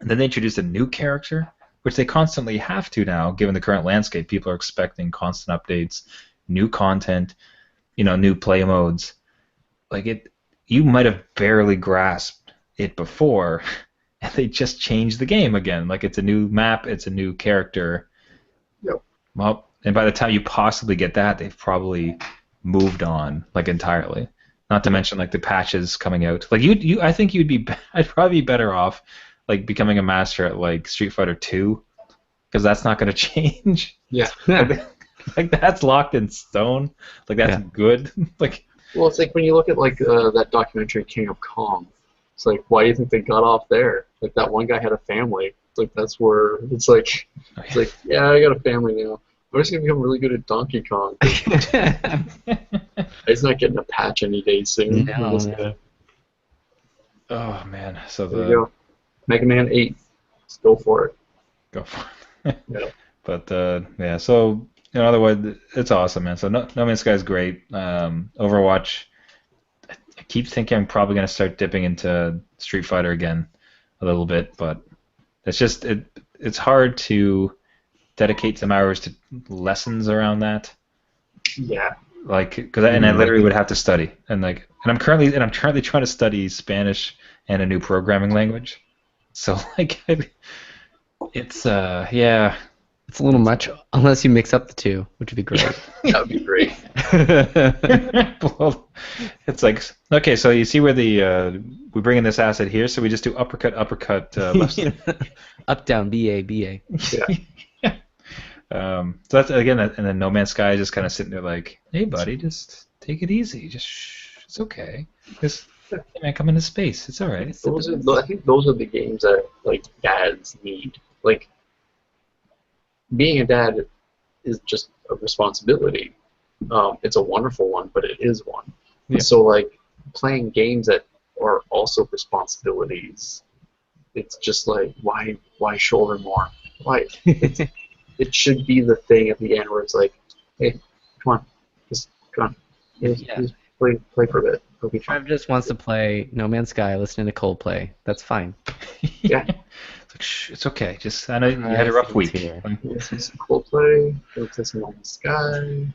and then they introduce a new character, which they constantly have to now, given the current landscape. People are expecting constant updates, new content, new play modes. Like you might have barely grasped it before, and they just changed the game again. Like it's a new map, it's a new character. Yep. Well, and by the time you possibly get that, they've probably moved on like entirely. Not to mention like the patches coming out. Like I think I'd probably be better off like becoming a master at like Street Fighter 2, because that's not going to change. Yeah. Like that's locked in stone. Like that's good. Like. Well, it's like when you look at like that documentary King of Kong. It's like, why do you think they got off there? Like that one guy had a family. Like that's where it's like, yeah, I got a family now. I'm just gonna become really good at Donkey Kong. He's not getting a patch any day soon. No. Oh man, so there you go. Mega Man 8. Let's go for it. Go for it. Yeah. But yeah, so otherwise it's awesome, man. So No Man's Sky is great. Overwatch, I keep thinking I'm probably gonna start dipping into Street Fighter again a little bit, but it's just it's hard to dedicate some hours to lessons around that. Yeah. Like, I literally would have to study, and I'm currently trying to study Spanish and a new programming language. So like, it's yeah. It's a little much, unless you mix up the two, which would be great. That would be great. Well, it's like, okay, so you see where we bring in this asset here, so we just do uppercut, left. Up, down, BA. Yeah. So that's again, and then No Man's Sky is just kind of sitting there like, hey buddy, just take it easy, just it's okay. Just hey man, come into space, it's all right. I think those are the games that like dads need. Like being a dad is just a responsibility. It's a wonderful one, but it is one. Yeah. So like playing games that are also responsibilities, it's just like why shoulder more? Why? It should be the thing at the end where it's like, hey, come on, just play for a bit. It'll be fun. Trev just wants to play No Man's Sky, listening to Coldplay. That's fine. Yeah. It's like, shh, it's okay. Just I know you had a rough week. Listen to Coldplay. Listen to No Man's Sky.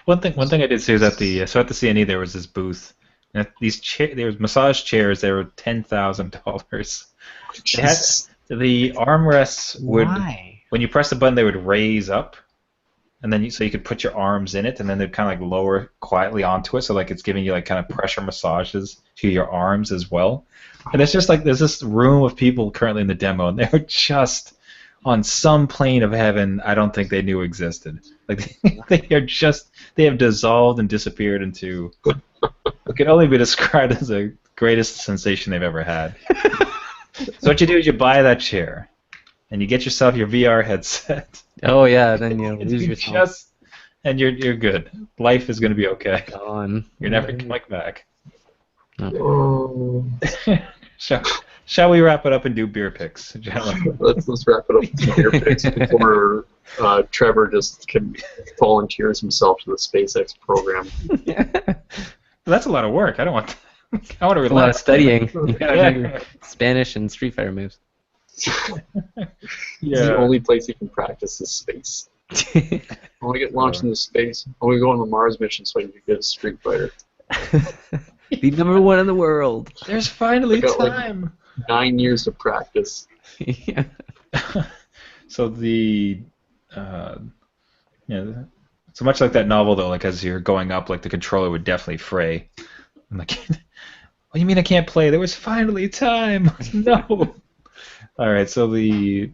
One thing I did see was at the CNE there was this booth. And there was massage chairs. They were $10,000. The armrests would. Why? When you press the button, they would raise up, and then so you could put your arms in it, and then they'd kind of like lower quietly onto it, so like it's giving you like kind of pressure massages to your arms as well. And it's just like there's this room of people currently in the demo, and they're just on some plane of heaven I don't think they knew existed. Like they have dissolved and disappeared into what can only be described as the greatest sensation they've ever had. So what you do is you buy that chair, and you get yourself your VR headset. Oh yeah, then you lose yourself. And you're good. Life is going to be okay. Gone. You're never coming back. Oh. Shall we wrap it up and do beer picks, gentlemen? Let's wrap it up with beer picks before Trevor just volunteers himself to the SpaceX program. That's a lot of work. I don't want. I want to relax. A lot of studying. Yeah. Spanish and Street Fighter moves. The only place you can practice is space. I want to get launched into space. I want to go on the Mars mission so I can get a Street Fighter. Be #1 in the world. There's finally time. Like 9 years to practice. Yeah. So so much like that novel though, like as you're going up, like the controller would definitely fray. I'm like, what do you mean I can't play? There was finally time. No. All right, so I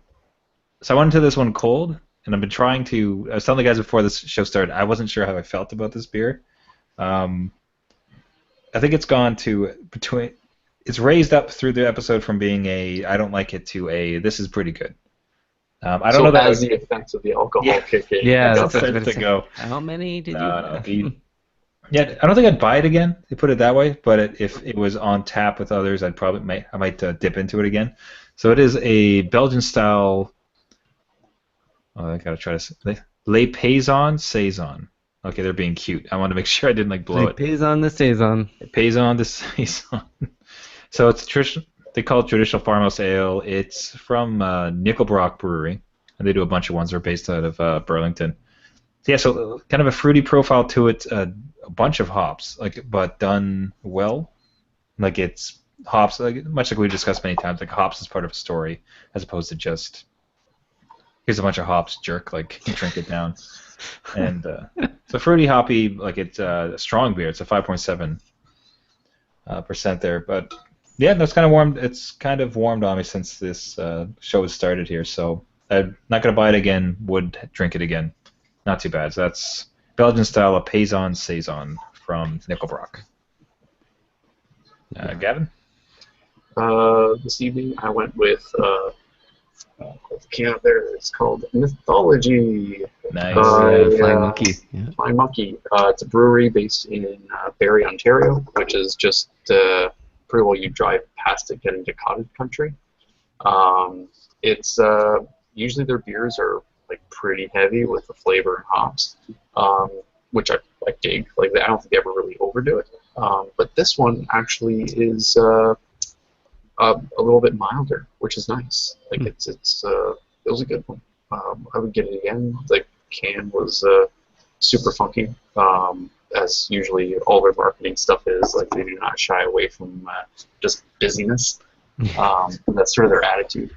went into this one cold, and I've been trying to. I was telling the guys before this show started, I wasn't sure how I felt about this beer. I think it's gone to between. It's raised up through the episode from being a I don't like it to a this is pretty good. I don't know that as the effects of the alcohol kick in. Yeah, that's to go. How many did you? Yeah, I don't think I'd buy it again. They put it that way, but if it was on tap with others, I might dip into it again. So it is a Belgian style. Oh, I gotta try to say Le Paysan Saison. Okay, they're being cute. I want to make sure I didn't blow it. Paysan the Saison. Paysan the Saison. So it's they call it traditional farmhouse ale. It's from Nickelbrock Brewery, and they do a bunch of ones that are based out of Burlington. So yeah, so kind of a fruity profile to it. A bunch of hops, but done well. Like it's hops, much like we discussed many times. Like hops is part of a story, as opposed to just here's a bunch of hops, jerk. Drink it down. And so fruity, hoppy. It's a strong beer. It's a 5.7% there, but yeah, that's kind of warmed. It's kind of warmed on me since this show has started here. So I'm not gonna buy it again. Would drink it again. Not too bad. So that's Belgian style, a Paysan Saison from Nickelbrock. Gavin? This evening I went with it's called Mythology. Nice. Flying Monkey. Yeah. Flying Monkey. It's a brewery based in Barrie, Ontario, which is just pretty well you drive past it, get into cottage country. It's usually their beers are pretty heavy with the flavor and hops, which I dig. I don't think they ever really overdo it. But this one actually is a little bit milder, which is nice. It was a good one. I would get it again. The can was super funky, as usually all their marketing stuff is. They do not shy away from just busyness. That's sort of their attitude.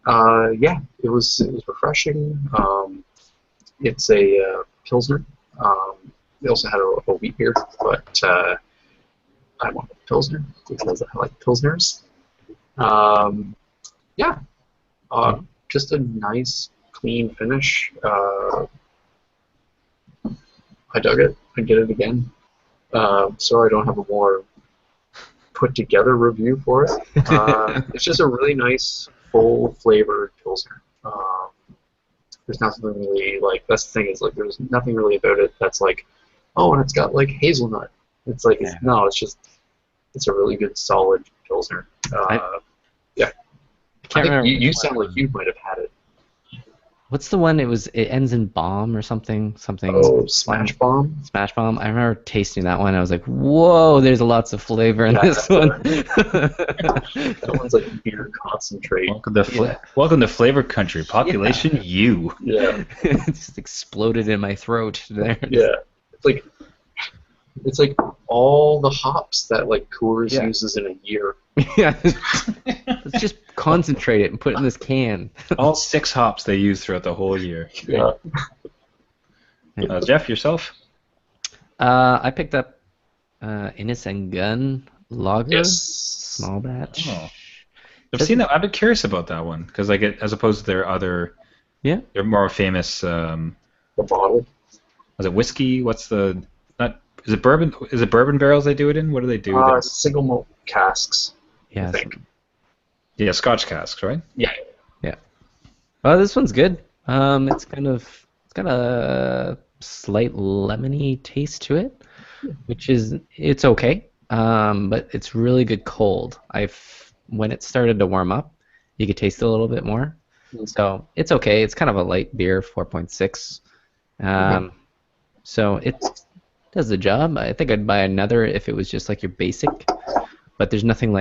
Yeah, it was refreshing. It's a Pilsner. They also had a wheat beer, but I want a Pilsner because I like Pilsners. Yeah, just a nice, clean finish. I dug it. I'd get it again. Sorry I don't have a more put-together review for it. It's just a really nice, full-flavored Pilsner. There's nothing really, that's the thing is, there's nothing really about it that's oh, and it's got, hazelnut. It's no, it's just, it's a really good, solid Pilsner. Yeah. I can't remember. You sound like you might have had it. What's the one? It ends in bomb or something. Oh, Smash Bomb. Smash Bomb. I remember tasting that one. I was like, whoa, there's lots of flavor in this one. That one's beer concentrate. Welcome to Flavor Country. Population U. Yeah. It just exploded in my throat there. Yeah. It's all the hops that Coors uses in a year. Yeah. Let's just concentrate it and put it in this can. All 6 hops they use throughout the whole year. Yeah. Jeff, yourself? I picked up Innocent Gun Lager, Yes. small batch. Oh. I've seen that. I've been curious about that one because, like, as opposed to their other, Yeah. their more famous. The bottle. Was it whiskey? What's the not? Is it bourbon? Is it bourbon barrels they do it in? What do they do? Single malt casks. I Yeah. think. Yeah, Scotch casks, right? Yeah. Oh, this one's good. It's got a slight lemony taste to it, it's okay. But it's really good cold. When it started to warm up, you could taste it a little bit more. So it's okay. It's kind of a light beer, 4.6. So it does the job. I think I'd buy another if it was just like your basic. But there's nothing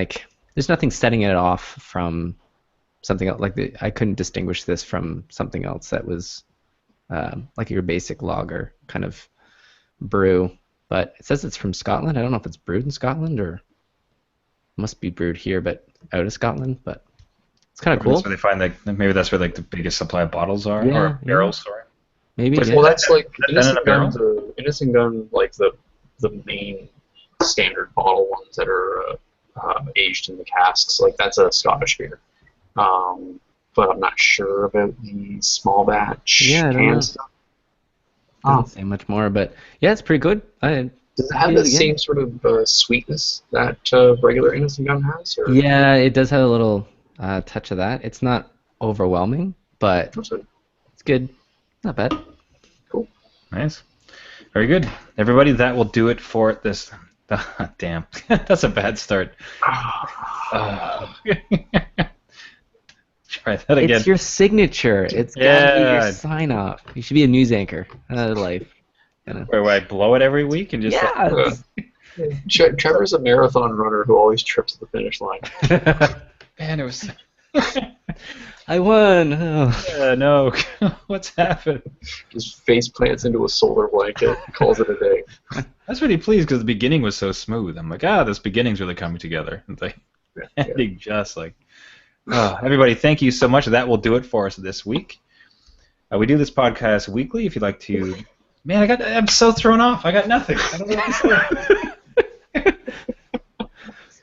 setting it off from something else. I couldn't distinguish this from something else that was like your basic lager kind of brew. But it says it's from Scotland. I don't know if it's brewed in Scotland or must be brewed here, but out of Scotland. But it's kind of cool. That's where they find maybe that's where like the biggest supply of bottles are, Yeah, or barrels. Sorry. Maybe. Well, that's like Innocent Innocent Gun, like the main standard bottle ones that are aged in the casks. Like that's a Scottish beer. But I'm not sure about the small batch Yeah, I don't can know. stuff. Doesn't say much more, but yeah, it's pretty good. Does it have the same sort of sweetness that regular Innocent Gun has? Or? Yeah, it does have a little touch of that. It's not overwhelming, but it's good. Not bad. Cool. Nice. Very good. Everybody, that will do it for this. Damn. That's a bad start. Try that again. It's your signature. It's gotta be your sign off. You should be a news anchor. Life. Where I blow it every week and just Trevor's a marathon runner who always trips at the finish line. Man, it was. I won. Oh. No. What's happened? Just face plants into a solar blanket, calls it a day. I was really pleased because the beginning was so smooth. I'm like, this beginning's really coming together. It's like, ending just like. Everybody, thank you so much. That will do it for us this week. We do this podcast weekly. If you'd like to, man, I'm so thrown off. I got nothing. I don't know what to say.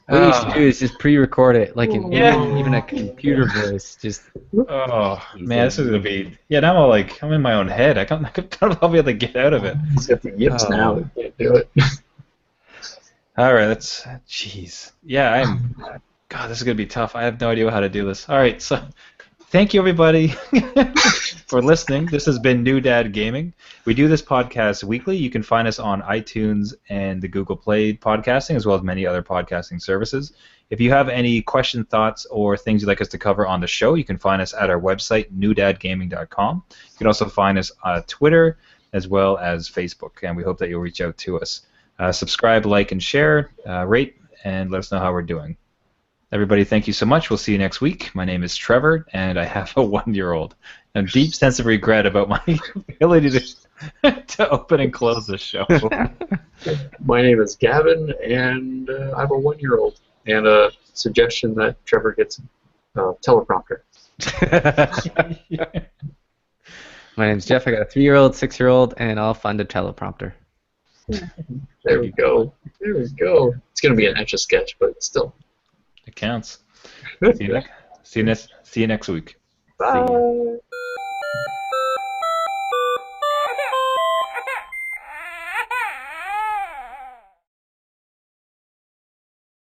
What you should do is just pre-record it, like even a computer voice. Just. Oh man, this is gonna be. Yeah, now I'm in my own head. I don't know if I'll be able to get out of it. He's got the yips now. He can't do it. All right, that's. Jeez. Yeah, God, this is going to be tough. I have no idea how to do this. All right, so thank you, everybody, for listening. This has been New Dad Gaming. We do this podcast weekly. You can find us on iTunes and the Google Play podcasting, as well as many other podcasting services. If you have any questions, thoughts, or things you'd like us to cover on the show, you can find us at our website, newdadgaming.com. You can also find us on Twitter as well as Facebook, and we hope that you'll reach out to us. Subscribe, like, and share, rate, and let us know how we're doing. Everybody, thank you so much. We'll see you next week. My name is Trevor, and I have a 1-year-old. A deep sense of regret about my ability to open and close this show. My name is Gavin, and I have a 1-year-old. And a suggestion that Trevor gets a teleprompter. My name's Jeff. I got a 3-year-old, 6-year-old, and I'll fund a teleprompter. There we go. There we go. It's going to be an Etch-a-Sketch, but still. It counts. See you next week. Bye.